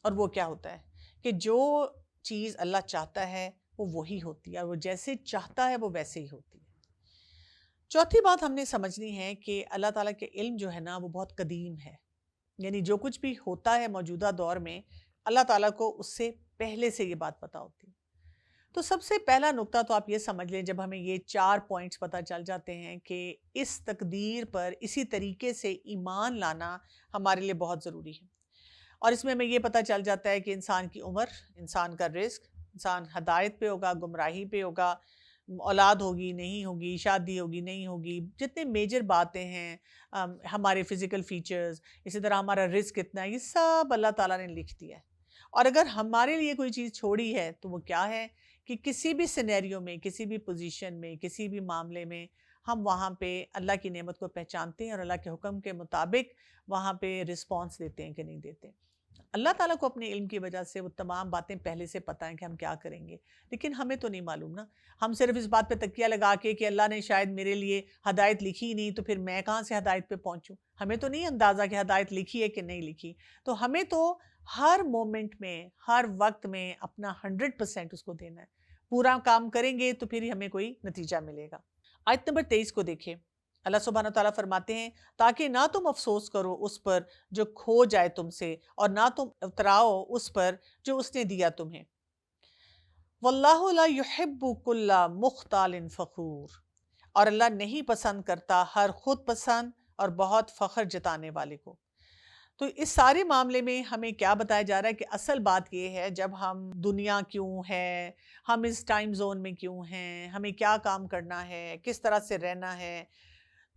A: اور وہ کیا ہوتا ہے کہ جو چیز اللہ چاہتا ہے وہ وہی ہوتی ہے، اور وہ جیسے چاہتا ہے وہ ویسے ہی ہوتی ہے۔ چوتھی بات ہم نے سمجھنی ہے کہ اللہ تعالیٰ کے علم جو ہے نا وہ بہت قدیم ہے، یعنی جو کچھ بھی ہوتا ہے موجودہ دور میں اللہ تعالیٰ کو اس سے پہلے سے یہ بات پتہ ہوتی ہے۔ تو سب سے پہلا نقطہ تو آپ یہ سمجھ لیں، جب ہمیں یہ 4 پوائنٹس پتہ چل جاتے ہیں کہ اس تقدیر پر اسی طریقے سے ایمان لانا ہمارے لیے بہت ضروری ہے، اور اس میں ہمیں یہ پتہ چل جاتا ہے کہ انسان کی عمر، انسان کا رزق، انسان ہدایت پہ ہوگا، گمراہی پہ ہوگا، اولاد ہوگی نہیں ہوگی، شادی ہوگی نہیں ہوگی، جتنے میجر باتیں ہیں، ہمارے فزیکل فیچرز، اسی طرح ہمارا رزق کتنا ہے، یہ سب اللہ تعالیٰ نے لکھ دیا ہے۔ اور اگر ہمارے لیے کوئی چیز چھوڑی ہے تو وہ کیا ہے کہ کسی بھی سینیریو میں، کسی بھی پوزیشن میں، کسی بھی معاملے میں ہم وہاں پہ اللہ کی نعمت کو پہچانتے ہیں اور اللہ کے حکم کے مطابق وہاں پہ رسپانس دیتے ہیں کہ نہیں دیتے۔ اللہ تعالیٰ کو اپنے علم کی وجہ سے وہ تمام باتیں پہلے سے پتہ ہیں کہ ہم کیا کریں گے، لیکن ہمیں تو نہیں معلوم نا۔ ہم صرف اس بات پہ تکیہ لگا کے کہ اللہ نے شاید میرے لیے ہدایت لکھی نہیں تو پھر میں کہاں سے ہدایت پہ پہنچوں، ہمیں تو نہیں اندازہ کہ ہدایت لکھی ہے کہ نہیں لکھی۔ تو ہمیں تو ہر مومنٹ میں، ہر وقت میں اپنا 100% اس کو دینا ہے، پورا کام کریں گے تو پھر ہی ہمیں کوئی نتیجہ ملے گا۔ آیت نمبر 23 کو دیکھیں، اللہ سبحانہ تعالیٰ فرماتے ہیں تاکہ نہ تم افسوس کرو اس پر جو کھو جائے تم سے، اور نہ تم اتراؤ اس پر جو اس نے دیا تمہیں۔ واللہ لا یحب کل مختال فخور، اور اللہ نہیں پسند کرتا ہر خود پسند اور بہت فخر جتانے والے کو۔ تو اس سارے معاملے میں ہمیں کیا بتایا جا رہا ہے کہ اصل بات یہ ہے جب ہم دنیا کیوں ہے، ہم اس ٹائم زون میں کیوں ہیں، ہمیں کیا کام کرنا ہے، کس طرح سے رہنا ہے،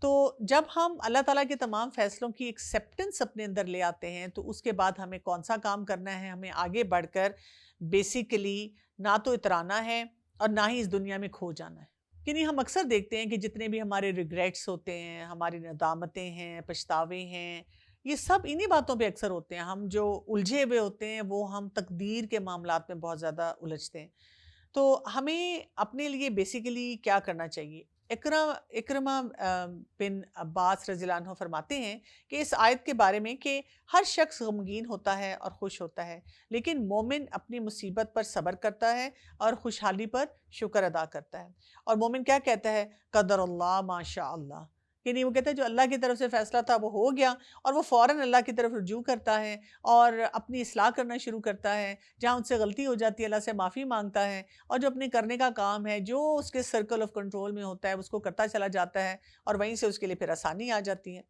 A: تو جب ہم اللہ تعالیٰ کے تمام فیصلوں کی ایکسیپٹنس اپنے اندر لے آتے ہیں تو اس کے بعد ہمیں کون سا کام کرنا ہے، ہمیں آگے بڑھ کر بیسیکلی نہ تو اترانا ہے اور نہ ہی اس دنیا میں کھو جانا ہے۔ یعنی ہم اکثر دیکھتے ہیں کہ جتنے بھی ہمارے ریگریٹس ہوتے ہیں، ہماری ندامتیں ہیں، پچھتاوے ہیں، یہ سب انہی باتوں پہ اکثر ہوتے ہیں. ہم جو الجھے ہوئے ہوتے ہیں وہ ہم تقدیر کے معاملات میں بہت زیادہ الجھتے ہیں. تو ہمیں اپنے لیے بیسیکلی کیا کرنا چاہیے؟ اکرمہ بن عباس رضی اللہ عنہ فرماتے ہیں کہ اس آیت کے بارے میں کہ ہر شخص غمگین ہوتا ہے اور خوش ہوتا ہے، لیکن مومن اپنی مصیبت پر صبر کرتا ہے اور خوشحالی پر شکر ادا کرتا ہے. اور مومن کیا کہتا ہے؟ قدر اللہ ما شاء اللہ. یعنی وہ کہتا ہے جو اللہ کی طرف سے فیصلہ تھا وہ ہو گیا، اور وہ فوراً اللہ کی طرف رجوع کرتا ہے اور اپنی اصلاح کرنا شروع کرتا ہے. جہاں ان سے غلطی ہو جاتی ہے اللہ سے معافی مانگتا ہے، اور جو اپنے کرنے کا کام ہے جو اس کے سرکل آف کنٹرول میں ہوتا ہے اس کو کرتا چلا جاتا ہے، اور وہیں سے اس کے لیے پھر آسانی آ جاتی ہے.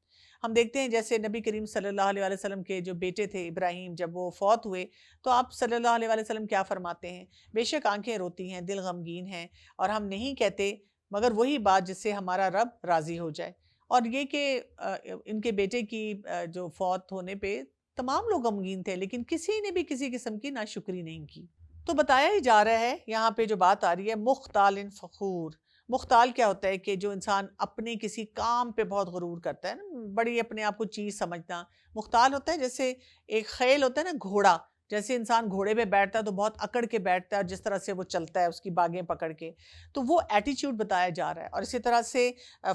A: ہم دیکھتے ہیں جیسے نبی کریم صلی اللہ علیہ وسلم کے جو بیٹے تھے ابراہیم، جب وہ فوت ہوئے تو آپ صلی اللہ علیہ وسلم کیا فرماتے ہیں؟ بے شک آنکھیں روتی ہیں، دل غمگین ہیں، اور ہم نہیں کہتے مگر وہی بات جس سے ہمارا رب راضی ہو جائے. اور یہ کہ ان کے بیٹے کی جو فوت ہونے پہ تمام لوگ غمگین تھے، لیکن کسی نے بھی کسی قسم کی ناشکری نہیں کی. تو بتایا ہی جا رہا ہے یہاں پہ جو بات آ رہی ہے مختال فخور. مختال کیا ہوتا ہے؟ کہ جو انسان اپنے کسی کام پہ بہت غرور کرتا ہے نا، بڑی اپنے آپ کو چیز سمجھنا. مختال ہوتا ہے جیسے ایک خیل ہوتا ہے نا، گھوڑا. جیسے انسان گھوڑے پہ بیٹھتا ہے تو بہت اکڑ کے بیٹھتا ہے، اور جس طرح سے وہ چلتا ہے اس کی باگیں پکڑ کے، تو وہ ایٹیچیوڈ بتایا جا رہا ہے. اور اسی طرح سے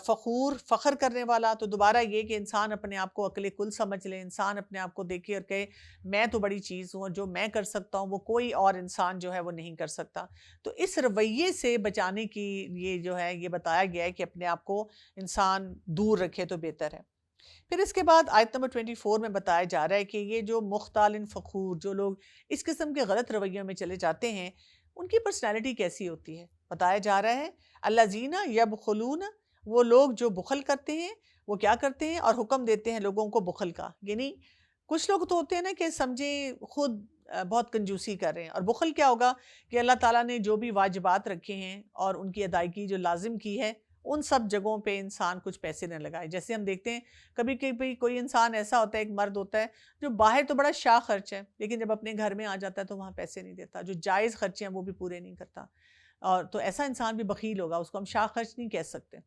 A: فخور، فخر کرنے والا، تو دوبارہ یہ کہ انسان اپنے آپ کو عقل کل سمجھ لے، انسان اپنے آپ کو دیکھے اور کہے میں تو بڑی چیز ہوں، جو میں کر سکتا ہوں وہ کوئی اور انسان جو ہے وہ نہیں کر سکتا. تو اس رویے سے بچانے کی یہ جو ہے یہ بتایا گیا ہے کہ اپنے آپ کو انسان دور رکھے تو بہتر ہے. پھر اس کے بعد آیت نمبر 24 میں بتایا جا رہا ہے کہ یہ جو مختال فخور، جو لوگ اس قسم کے غلط رویوں میں چلے جاتے ہیں، ان کی پرسنالٹی کیسی ہوتی ہے؟ بتایا جا رہا ہے الذین یبخلون، وہ لوگ جو بخل کرتے ہیں. وہ کیا کرتے ہیں؟ اور حکم دیتے ہیں لوگوں کو بخل کا. یعنی کچھ لوگ تو ہوتے ہیں نا کہ سمجھیں خود بہت کنجوسی کر رہے ہیں. اور بخل کیا ہوگا؟ کہ اللہ تعالیٰ نے جو بھی واجبات رکھے ہیں اور ان کی ادائیگی جو لازم کی ہے، ان سب جگہوں پہ انسان کچھ پیسے نہ لگائے. جیسے ہم دیکھتے ہیں کبھی کبھی کوئی انسان ایسا ہوتا ہے، ایک مرد ہوتا ہے جو باہر تو بڑا شاہ خرچ ہے، لیکن جب اپنے گھر میں آ جاتا ہے تو وہاں پیسے نہیں دیتا، جو جائز خرچے ہیں وہ بھی پورے نہیں کرتا. اور تو ایسا انسان بھی بخیل ہوگا، اس کو ہم شاہ خرچ نہیں کہہ سکتے.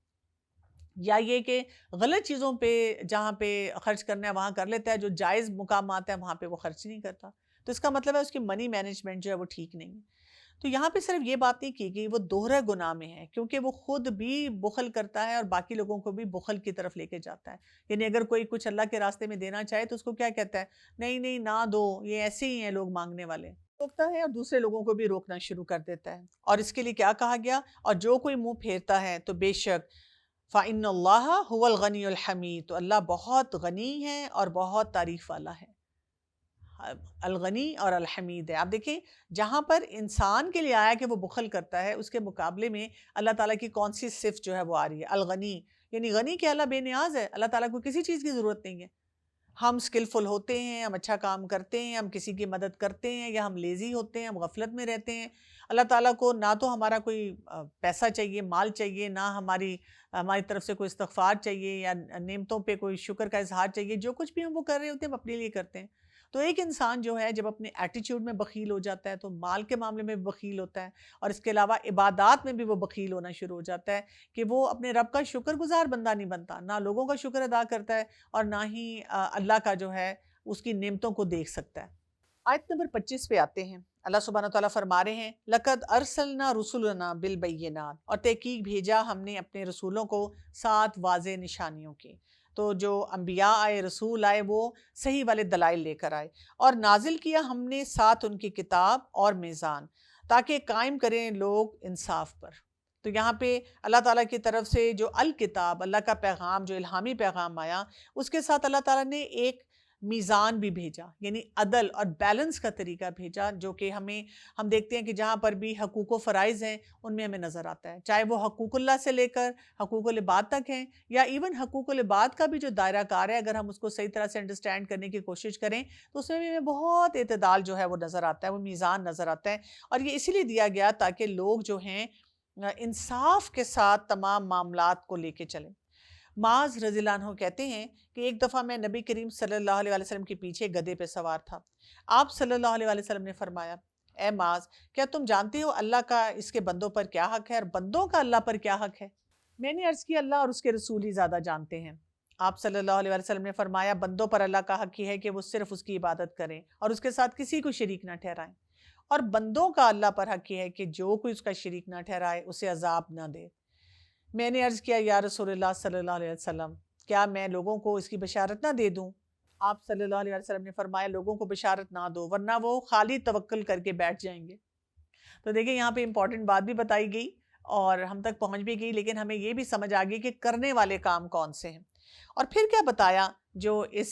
A: یا یہ کہ غلط چیزوں پہ جہاں پہ خرچ کرنا ہے وہاں کر لیتا ہے، جو جائز مقامات ہیں وہاں پہ وہ خرچ نہیں کرتا. تو اس کا مطلب ہے اس کی منی مینجمنٹ جو ہے وہ ٹھیک نہیں ہے. تو یہاں پہ صرف یہ بات نہیں کی گئی وہ دوہرا گناہ میں ہے، کیونکہ وہ خود بھی بخل کرتا ہے اور باقی لوگوں کو بھی بخل کی طرف لے کے جاتا ہے. یعنی اگر کوئی کچھ اللہ کے راستے میں دینا چاہے تو اس کو کیا کہتا ہے؟ نہیں نہیں نہ دو، یہ ایسے ہی ہیں لوگ مانگنے والے. روکتا ہے اور دوسرے لوگوں کو بھی روکنا شروع کر دیتا ہے. اور اس کے لیے کیا کہا گیا؟ اور جو کوئی منہ پھیرتا ہے تو بے شک فَإِنَّ اللَّهَ هُوَ الْغَنِيُّ الْحَمِيدُ، تو اللہ بہت غنی ہے اور بہت تعریف والا ہے. الغنی اور الحمید ہے. آپ دیکھیں جہاں پر انسان کے لیے آیا کہ وہ بخل کرتا ہے، اس کے مقابلے میں اللہ تعالیٰ کی کون سی صفت جو ہے وہ آ رہی ہے؟ الغنی. یعنی غنی کہ اللہ بے نیاز ہے، اللہ تعالیٰ کو کسی چیز کی ضرورت نہیں ہے. ہم سکلفل ہوتے ہیں، ہم اچھا کام کرتے ہیں، ہم کسی کی مدد کرتے ہیں، یا ہم لیزی ہوتے ہیں، ہم غفلت میں رہتے ہیں. اللہ تعالیٰ کو نہ تو ہمارا کوئی پیسہ چاہیے، مال چاہیے، نہ ہماری طرف سے کوئی استغفار چاہیے یا نعمتوں پہ کوئی شکر کا اظہار چاہیے. جو کچھ بھی ہم وہ کر رہے ہوتے ہیں ہم اپنے لیے کرتے ہیں. تو ایک انسان جو ہے جب اپنے ایٹیچیوڈ میں بخیل ہو جاتا ہے تو مال کے معاملے میں بھی بخیل ہوتا ہے، اور اس کے علاوہ عبادات میں بھی وہ بخیل ہونا شروع ہو جاتا ہے کہ وہ اپنے رب کا شکر گزار بندہ نہیں بنتا، نہ لوگوں کا شکر ادا کرتا ہے اور نہ ہی اللہ کا جو ہے اس کی نعمتوں کو دیکھ سکتا ہے. آیت نمبر 25 پہ آتے ہیں. اللہ سبحانہ تعالیٰ فرما رہے ہیں لَقَدْ أَرْسَلْنَا رُسُلَنَا بِالْبَيِّنَاتِ، اور تحقیق بھیجا ہم نے اپنے رسولوں کو 7 واضح نشانیوں کے. تو جو انبیاء آئے، رسول آئے، وہ صحیح والے دلائل لے کر آئے. اور نازل کیا ہم نے ساتھ ان کی کتاب اور میزان، تاکہ قائم کریں لوگ انصاف پر. تو یہاں پہ اللہ تعالیٰ کی طرف سے جو الکتاب، اللہ کا پیغام، جو الہامی پیغام آیا، اس کے ساتھ اللہ تعالیٰ نے ایک میزان بھی بھیجا، یعنی عدل اور بیلنس کا طریقہ بھیجا، جو کہ ہم دیکھتے ہیں کہ جہاں پر بھی حقوق و فرائض ہیں ان میں ہمیں نظر آتا ہے، چاہے وہ حقوق اللہ سے لے کر حقوق العباد تک ہیں، یا ایون حقوق العباد کا بھی جو دائرہ کار ہے اگر ہم اس کو صحیح طرح سے انڈرسٹینڈ کرنے کی کوشش کریں تو اس میں بھی ہمیں بہت اعتدال جو ہے وہ نظر آتا ہے، وہ میزان نظر آتا ہے. اور یہ اسی لیے دیا گیا تاکہ لوگ جو ہیں انصاف کے ساتھ تمام معاملات کو لے کے چلیں. معاذ رضی اللہ عنہ کہتے ہیں کہ ایک دفعہ میں نبی کریم صلی اللہ علیہ وسلم کے پیچھے گدھے پہ سوار تھا. آپ صلی اللہ علیہ وسلم نے فرمایا اے معاذ کیا تم جانتے ہو اللہ کا اس کے بندوں پر کیا حق ہے اور بندوں کا اللہ پر کیا حق ہے؟ میں نے عرض کی اللہ اور اس کے رسول ہی زیادہ جانتے ہیں۔ آپ صلی اللہ علیہ وسلم نے فرمایا بندوں پر اللہ کا حق یہ ہے کہ وہ صرف اس کی عبادت کریں اور اس کے ساتھ کسی کو شریک نہ ٹھہرائیں، اور بندوں کا اللہ پر حق یہ ہے کہ جو کوئی اس کا شریک نہ ٹھہرائے اسے عذاب نہ دے۔ میں نے عرض کیا یا رسول اللہ صلی اللہ علیہ وسلم کیا میں لوگوں کو اس کی بشارت نہ دے دوں؟ آپ صلی اللہ علیہ وسلم نے فرمایا لوگوں کو بشارت نہ دو ورنہ وہ خالی توکل کر کے بیٹھ جائیں گے۔ تو دیکھیں یہاں پہ امپورٹنٹ بات بھی بتائی گئی اور ہم تک پہنچ بھی گئی، لیکن ہمیں یہ بھی سمجھ آ گئی کہ کرنے والے کام کون سے ہیں۔ اور پھر کیا بتایا جو اس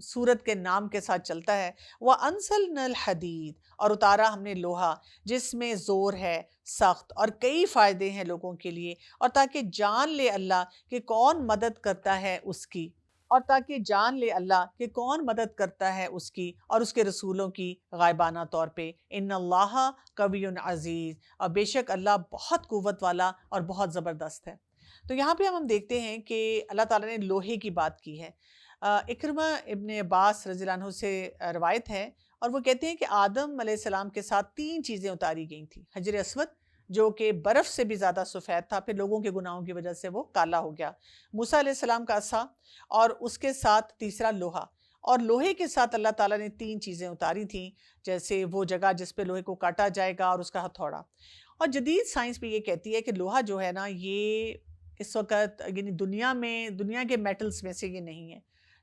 A: سورت کے نام کے ساتھ چلتا ہے، وَأَنزَلْنَا الْحَدِيدَ، اور اتارا ہم نے لوہا جس میں زور ہے سخت اور کئی فائدے ہیں لوگوں کے لیے، اور تاکہ جان لے اللہ کہ کون مدد کرتا ہے اس کی، اس کی اور اس کے رسولوں کی غائبانہ طور پہ۔ ان اللہ قوی عزیز، اور بے شک اللہ بہت قوت والا اور بہت زبردست ہے۔ تو یہاں پہ ہم دیکھتے ہیں کہ اللہ تعالیٰ نے لوہے کی بات کی ہے۔ اکرمہ ابن عباس رضی اللہ عنہ سے روایت ہے، اور وہ کہتے ہیں کہ آدم علیہ السلام کے ساتھ 3 چیزیں اتاری گئی تھیں۔ حجر اسود جو کہ برف سے بھی زیادہ سفید تھا، پھر لوگوں کے گناہوں کی وجہ سے وہ کالا ہو گیا۔ موسیٰ علیہ السلام کا عصا، اور اس کے ساتھ تیسرا لوہا، اور لوہے کے ساتھ اللہ تعالیٰ نے 3 چیزیں اتاری تھیں، جیسے وہ جگہ جس پہ لوہے کو کاٹا جائے گا اور اس کا ہتھوڑا۔ اور جدید سائنس بھی یہ کہتی ہے کہ لوہا جو ہے نا یہ اس وقت یعنی دنیا کے میٹلز میں سے یہ نہیں ہے،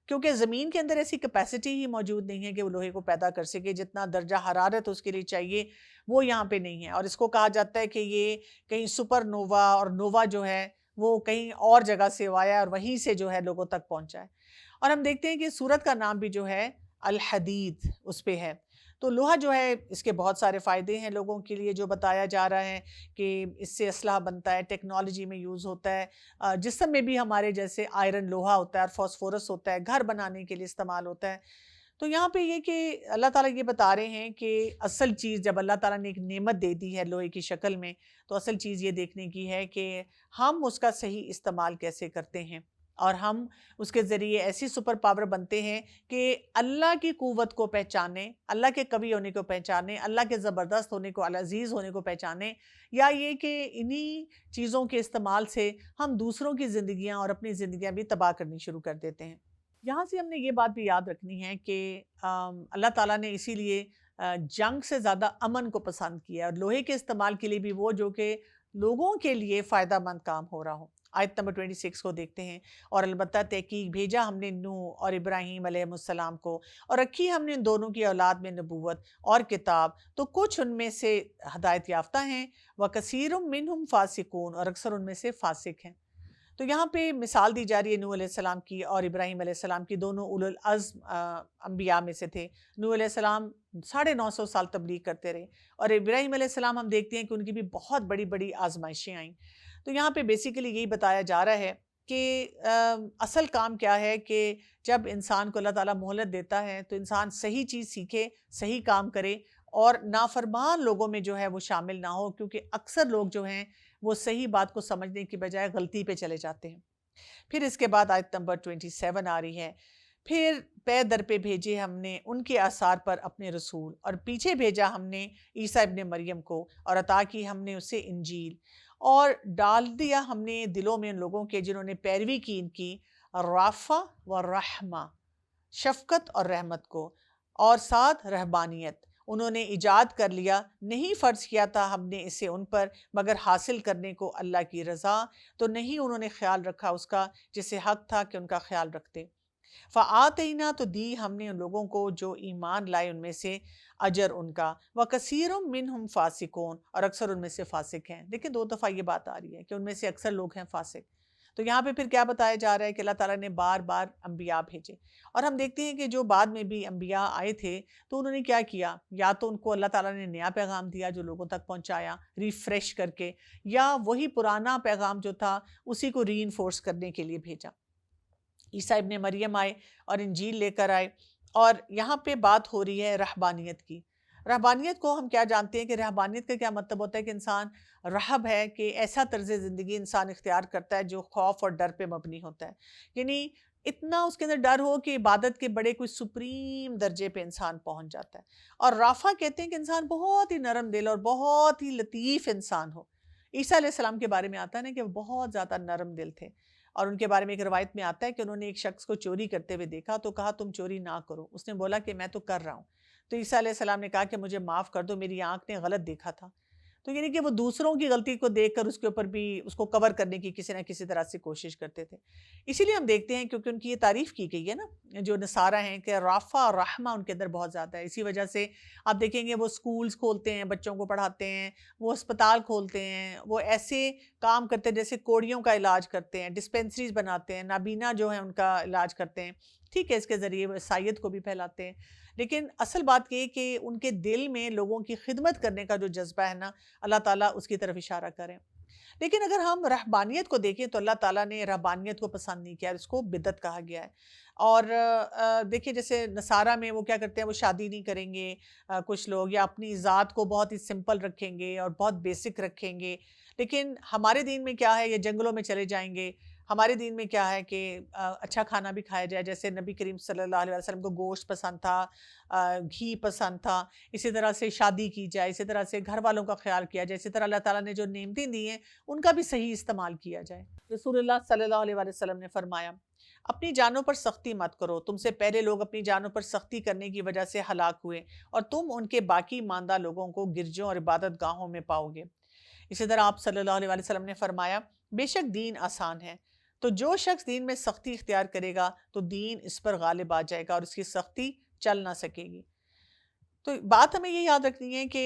A: کیونکہ زمین کے اندر ایسی کیپیسٹی ہی موجود نہیں ہے کہ وہ لوہے کو پیدا کر سکے، جتنا درجہ حرارت اس کے لیے چاہیے وہ یہاں پہ نہیں ہے۔ اور اس کو کہا جاتا ہے کہ یہ کہیں سپر نووا، اور نووا جو ہے وہ کہیں اور جگہ سے آیا اور وہیں سے جو ہے لوگوں تک پہنچا ہے۔ اور ہم دیکھتے ہیں کہ سورت کا نام بھی جو ہے الحدید اس پہ ہے۔ تو لوہا جو ہے اس کے بہت سارے فائدے ہیں لوگوں کے لیے، جو بتایا جا رہا ہے کہ اس سے اسلحہ بنتا ہے، ٹیکنالوجی میں یوز ہوتا ہے، جسم میں بھی ہمارے جیسے آئرن لوہا ہوتا ہے اور فاسفورس ہوتا ہے، گھر بنانے کے لیے استعمال ہوتا ہے۔ تو یہاں پہ یہ کہ اللہ تعالیٰ یہ بتا رہے ہیں کہ اصل چیز جب اللہ تعالیٰ نے ایک نعمت دے دی ہے لوہے کی شکل میں، تو اصل چیز یہ دیکھنے کی ہے کہ ہم اس کا صحیح استعمال کیسے کرتے ہیں، اور ہم اس کے ذریعے ایسی سپر پاور بنتے ہیں کہ اللہ کی قوت کو پہچانے، اللہ کے قوی ہونے کو پہچانے، اللہ کے زبردست ہونے کو، العزیز ہونے کو پہچانے، یا یہ کہ انہی چیزوں کے استعمال سے ہم دوسروں کی زندگیاں اور اپنی زندگیاں بھی تباہ کرنی شروع کر دیتے ہیں۔ یہاں سے ہم نے یہ بات بھی یاد رکھنی ہے کہ اللہ تعالیٰ نے اسی لیے جنگ سے زیادہ امن کو پسند کیا، اور لوہے کے استعمال کے لیے بھی وہ جو کہ لوگوں کے لیے فائدہ مند کام ہو رہا ہو۔ آیت نمبر 26 کو دیکھتے ہیں، اور البتہ تحقیق بھیجا ہم نے نوح اور ابراہیم علیہ السلام کو، اور رکھی ہم نے ان دونوں کی اولاد میں نبوت اور کتاب، تو کچھ ان میں سے ہدایت یافتہ ہیں، وَكَثِيرٌ مِّنْهُمْ فَاسِقُونَ، اور اکثر ان میں سے فاسق ہیں۔ تو یہاں پہ مثال دی جا رہی ہے نوح علیہ السلام کی اور ابراہیم علیہ السلام کی، دونوں اولو العزم انبیاء میں سے تھے۔ نوح علیہ السلام 950 سال تبلیغ کرتے رہے، اور ابراہیم علیہ السلام ہم دیکھتے ہیں کہ ان کی بھی بہت بڑی بڑی آزمائشیں آئیں۔ تو یہاں پہ بیسیکلی یہی بتایا جا رہا ہے کہ اصل کام کیا ہے کہ جب انسان کو اللہ تعالیٰ مہلت دیتا ہے تو انسان صحیح چیز سیکھے، صحیح کام کرے، اور نافرمان لوگوں میں جو ہے وہ شامل نہ ہو، کیونکہ اکثر لوگ جو ہیں وہ صحیح بات کو سمجھنے کی بجائے غلطی پہ چلے جاتے ہیں۔ پھر اس کے بعد آیت نمبر 27 آ رہی ہے، پھر پے در پہ بھیجے ہم نے ان کے آثار پر اپنے رسول، اور پیچھے بھیجا ہم نے عیسیٰ ابن مریم کو، اور عطا کی ہم نے اسے انجیل، اور ڈال دیا ہم نے دلوں میں ان لوگوں کے جنہوں نے پیروی کی ان کی، رافہ و رحمہ، شفقت اور رحمت کو، اور ساتھ رہبانیت، انہوں نے ایجاد کر لیا، نہیں فرض کیا تھا ہم نے اسے ان پر مگر حاصل کرنے کو اللہ کی رضا، تو نہیں انہوں نے خیال رکھا اس کا جسے حق تھا کہ ان کا خیال رکھتے۔ فَآتَيْنَا، تو دی ہم نے ان لوگوں کو جو ایمان لائے ان میں سے اجر ان کا، وَكَثِيرٌ مِّنْهُمْ فَاسِقُونَ، اور اکثر ان میں سے فاسق ہیں۔ لیکن 2 دفعہ یہ بات آ رہی ہے کہ ان میں سے اکثر لوگ ہیں فاسق۔ تو یہاں پہ پھر کیا بتایا جا رہا ہے کہ اللہ تعالیٰ نے بار بار انبیاء بھیجے، اور ہم دیکھتے ہیں کہ جو بعد میں بھی انبیاء آئے تھے تو انہوں نے کیا کیا، یا تو ان کو اللہ تعالیٰ نے نیا پیغام دیا جو لوگوں تک پہنچایا ریفریش کر کے، یا وہی پرانا پیغام جو تھا اسی کو ری انفورس کرنے کے لیے بھیجا۔ عیسیٰ ابن مریم آئے اور انجیل لے کر آئے، اور یہاں پہ بات ہو رہی ہے رہبانیت کی۔ رہبانیت کو ہم کیا جانتے ہیں کہ رہبانیت کا کیا مطلب ہوتا ہے کہ انسان رہب ہے، کہ ایسا طرز زندگی انسان اختیار کرتا ہے جو خوف اور ڈر پہ مبنی ہوتا ہے، یعنی اتنا اس کے اندر ڈر ہو کہ عبادت کے بڑے کوئی سپریم درجے پہ انسان پہنچ جاتا ہے۔ اور رافع کہتے ہیں کہ انسان بہت ہی نرم دل اور بہت ہی لطیف انسان ہو۔ عیسیٰ علیہ السلام کے بارے میں آتا ہے نا کہ وہ بہت زیادہ نرم دل تھے، اور ان کے بارے میں ایک روایت میں آتا ہے کہ انہوں نے ایک شخص کو چوری کرتے ہوئے دیکھا تو کہا تم چوری نہ کرو، اس نے بولا کہ میں تو کر رہا ہوں، تو عیسیٰ علیہ السلام نے کہا کہ مجھے معاف کر دو، میری آنکھ نے غلط دیکھا تھا۔ تو یعنی کہ وہ دوسروں کی غلطی کو دیکھ کر اس کے اوپر بھی اس کو کور کرنے کی کسی نہ کسی طرح سے کوشش کرتے تھے۔ اسی لیے ہم دیکھتے ہیں کیونکہ ان کی یہ تعریف کی گئی ہے نا جو نصارہ ہیں کہ رافع اور رحمہ ان کے اندر بہت زیادہ ہے، اسی وجہ سے آپ دیکھیں گے وہ سکولز کھولتے ہیں، بچوں کو پڑھاتے ہیں، وہ اسپتال کھولتے ہیں، وہ ایسے کام کرتے ہیں جیسے کوڑیوں کا علاج کرتے ہیں، ڈسپینسریز بناتے ہیں، نابینا جو ہے ان کا علاج کرتے ہیں، ٹھیک ہے، اس کے ذریعے وہ عیسائیت کو بھی پھیلاتے ہیں۔ لیکن اصل بات یہ کہ ان کے دل میں لوگوں کی خدمت کرنے کا جو جذبہ ہے نا، اللہ تعالیٰ اس کی طرف اشارہ کریں۔ لیکن اگر ہم رہبانیت کو دیکھیں تو اللہ تعالیٰ نے رہبانیت کو پسند نہیں کیا، اس کو بدعت کہا گیا ہے۔ اور دیکھیں جیسے نصارہ میں وہ کیا کرتے ہیں، وہ شادی نہیں کریں گے کچھ لوگ، یا اپنی ذات کو بہت ہی سمپل رکھیں گے اور بہت بیسک رکھیں گے۔ لیکن ہمارے دین میں کیا ہے، یہ جنگلوں میں چلے جائیں گے۔ ہمارے دین میں کیا ہے کہ اچھا کھانا بھی کھایا جائے، جیسے نبی کریم صلی اللہ علیہ وسلم کو گوشت پسند تھا، گھی پسند تھا، اسی طرح سے شادی کی جائے، اسی طرح سے گھر والوں کا خیال کیا جائے، اسی طرح اللہ تعالیٰ نے جو نعمتیں دی ہیں ان کا بھی صحیح استعمال کیا جائے۔ رسول اللہ صلی اللہ علیہ وسلم نے فرمایا اپنی جانوں پر سختی مت کرو، تم سے پہلے لوگ اپنی جانوں پر سختی کرنے کی وجہ سے ہلاک ہوئے اور تم ان کے باقی ماندہ لوگوں کو گرجوں اور عبادت گاہوں میں پاؤ گے۔ اسی طرح آپ صلی اللہ علیہ وسلم نے فرمایا بے شک دین آسان ہے، تو جو شخص دین میں سختی اختیار کرے گا تو دین اس پر غالب آ جائے گا اور اس کی سختی چل نہ سکے گی۔ تو بات ہمیں یہ یاد رکھنی ہے کہ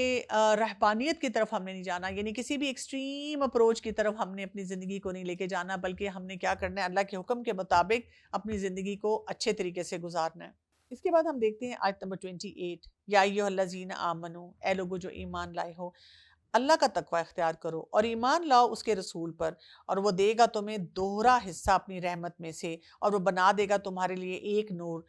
A: رہبانیت کی طرف ہم نے نہیں جانا، یعنی کسی بھی ایکسٹریم اپروچ کی طرف ہم نے اپنی زندگی کو نہیں لے کے جانا، بلکہ ہم نے کیا کرنا ہے، اللہ کے حکم کے مطابق اپنی زندگی کو اچھے طریقے سے گزارنا ہے۔ اس کے بعد ہم دیکھتے ہیں آیت نمبر 28، یا ایھا الذین آمنو، اے لوگو جو ایمان لائے ہو، اللہ کا تقوی اختیار کرو اور ایمان لاؤ اس کے رسول پر، اور وہ دے گا تمہیں دوہرا حصہ اپنی رحمت میں سے، اور وہ بنا دے گا تمہارے لیے ایک نور،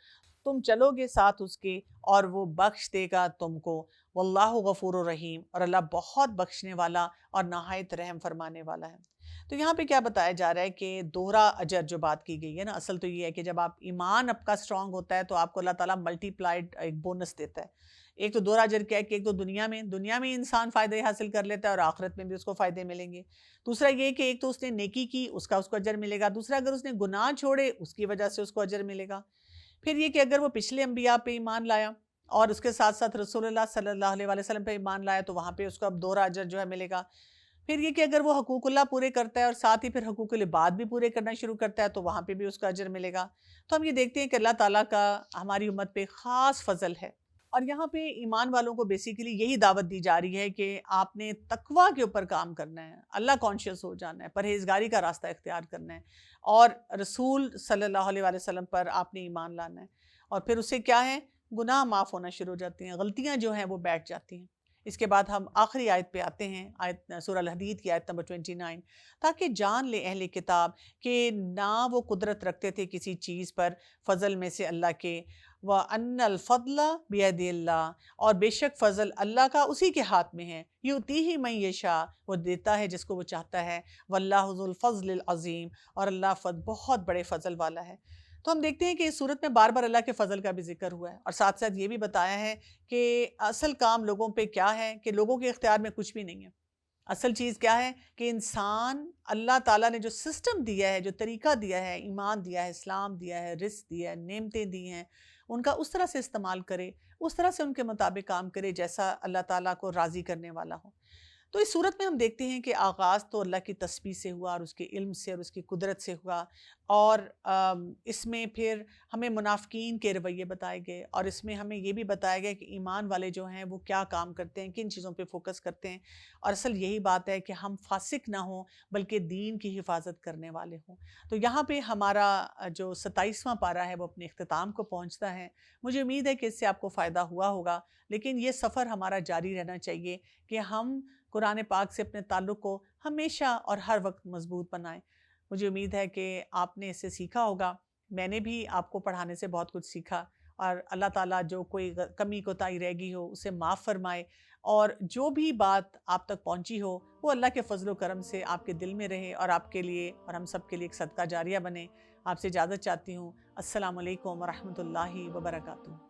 A: تم چلو گے ساتھ اس کے اور وہ بخش دے گا تم کو، واللہ غفور الرحیم، اور اللہ بہت بخشنے والا اور نہایت رحم فرمانے والا ہے۔ تو یہاں پہ کیا بتایا جا رہا ہے کہ دوہرا اجر جو بات کی گئی ہے نا، اصل تو یہ ہے کہ جب آپ ایمان آپ کا اسٹرانگ ہوتا ہے تو آپ کو اللہ تعالیٰ ملٹی پلائڈ ایک بونس دیتا ہے۔ ایک تو دوہرا اجر کیا ہے کہ ایک تو دنیا میں انسان فائدے حاصل کر لیتا ہے اور آخرت میں بھی اس کو فائدے ملیں گے۔ دوسرا یہ کہ ایک تو اس نے نیکی کی، اس کا اس کو اجر ملے گا، دوسرا اگر اس نے گناہ چھوڑے اس کی وجہ سے اس کو اجر ملے گا۔ پھر یہ کہ اگر وہ پچھلے انبیاء پہ ایمان لایا اور اس کے ساتھ ساتھ رسول اللہ صلی اللہ علیہ وسلم پہ ایمان لایا تو وہاں پہ اس کو اب دوہرا اجر جو ہے ملے گا۔ پھر یہ کہ اگر وہ حقوق اللہ پورے کرتا ہے اور ساتھ ہی پھر حقوق العباد بھی پورے کرنا شروع کرتا ہے تو وہاں پہ بھی اس کا اجر ملے گا۔ تو ہم یہ دیکھتے ہیں کہ اللہ تعالیٰ کا ہماری امت پہ خاص فضل ہے، اور یہاں پہ ایمان والوں کو بیسیکلی یہی دعوت دی جا رہی ہے کہ آپ نے تقوی کے اوپر کام کرنا ہے، اللہ کانشیس ہو جانا ہے، پرہیزگاری کا راستہ اختیار کرنا ہے، اور رسول صلی اللہ علیہ وسلم پر آپ نے ایمان لانا ہے، اور پھر اس سے کیا ہے، گناہ معاف ہونا شروع ہو جاتی ہیں، غلطیاں جو ہیں وہ بیٹھ جاتی ہیں۔ اس کے بعد ہم آخری آیت پہ آتے ہیں، آیت سورہ الحدید کی آیت نمبر 29، تاکہ جان لے اہل کتاب کہ نہ وہ قدرت رکھتے تھے کسی چیز پر فضل میں سے اللہ کے، وَأَنَّ الْفَضْلَ بِيَدِ اللَّهِ، اور بے شک فضل اللہ کا اسی کے ہاتھ میں ہے، يُؤْتِيهِ مَن يَشَاءُ، وہ دیتا ہے جس کو وہ چاہتا ہے، وَاللَّهُ ذُو الْفَضْلِ الْعَظِيمِ، اور اللہ بہت بڑے فضل والا ہے۔ تو ہم دیکھتے ہیں کہ اس صورت میں بار بار اللہ کے فضل کا بھی ذکر ہوا ہے، اور ساتھ ساتھ یہ بھی بتایا ہے کہ اصل کام لوگوں پہ کیا ہے کہ لوگوں کے اختیار میں کچھ بھی نہیں ہے۔ اصل چیز کیا ہے کہ انسان اللہ تعالیٰ نے جو سسٹم دیا ہے، جو طریقہ دیا ہے، ایمان دیا ہے، اسلام دیا ہے، رزق دیا ہے، نعمتیں دی ہیں، ان کا اس طرح سے استعمال کرے، اس طرح سے ان کے مطابق کام کرے جیسا اللہ تعالیٰ کو راضی کرنے والا ہو۔ تو اس صورت میں ہم دیکھتے ہیں کہ آغاز تو اللہ کی تسبیح سے ہوا اور اس کے علم سے اور اس کی قدرت سے ہوا، اور اس میں پھر ہمیں منافقین کے رویے بتائے گئے، اور اس میں ہمیں یہ بھی بتایا گیا کہ ایمان والے جو ہیں وہ کیا کام کرتے ہیں، کن چیزوں پہ فوکس کرتے ہیں، اور اصل یہی بات ہے کہ ہم فاسق نہ ہوں بلکہ دین کی حفاظت کرنے والے ہوں۔ تو یہاں پہ ہمارا جو 27واں پارہ ہے وہ اپنے اختتام کو پہنچتا ہے۔ مجھے امید ہے کہ اس سے آپ کو فائدہ ہوا ہوگا، لیکن یہ سفر ہمارا جاری رہنا چاہیے کہ ہم قرآن پاک سے اپنے تعلق کو ہمیشہ اور ہر وقت مضبوط بنائیں۔ مجھے امید ہے کہ آپ نے اس سے سیکھا ہوگا، میں نے بھی آپ کو پڑھانے سے بہت کچھ سیکھا، اور اللہ تعالیٰ جو کوئی کمی کوتاہی رہ گئی ہو اسے معاف فرمائے، اور جو بھی بات آپ تک پہنچی ہو وہ اللہ کے فضل و کرم سے آپ کے دل میں رہے اور آپ کے لیے اور ہم سب کے لیے ایک صدقہ جاریہ بنے۔ آپ سے اجازت چاہتی ہوں۔ السلام علیکم ورحمۃ اللہ وبرکاتہ۔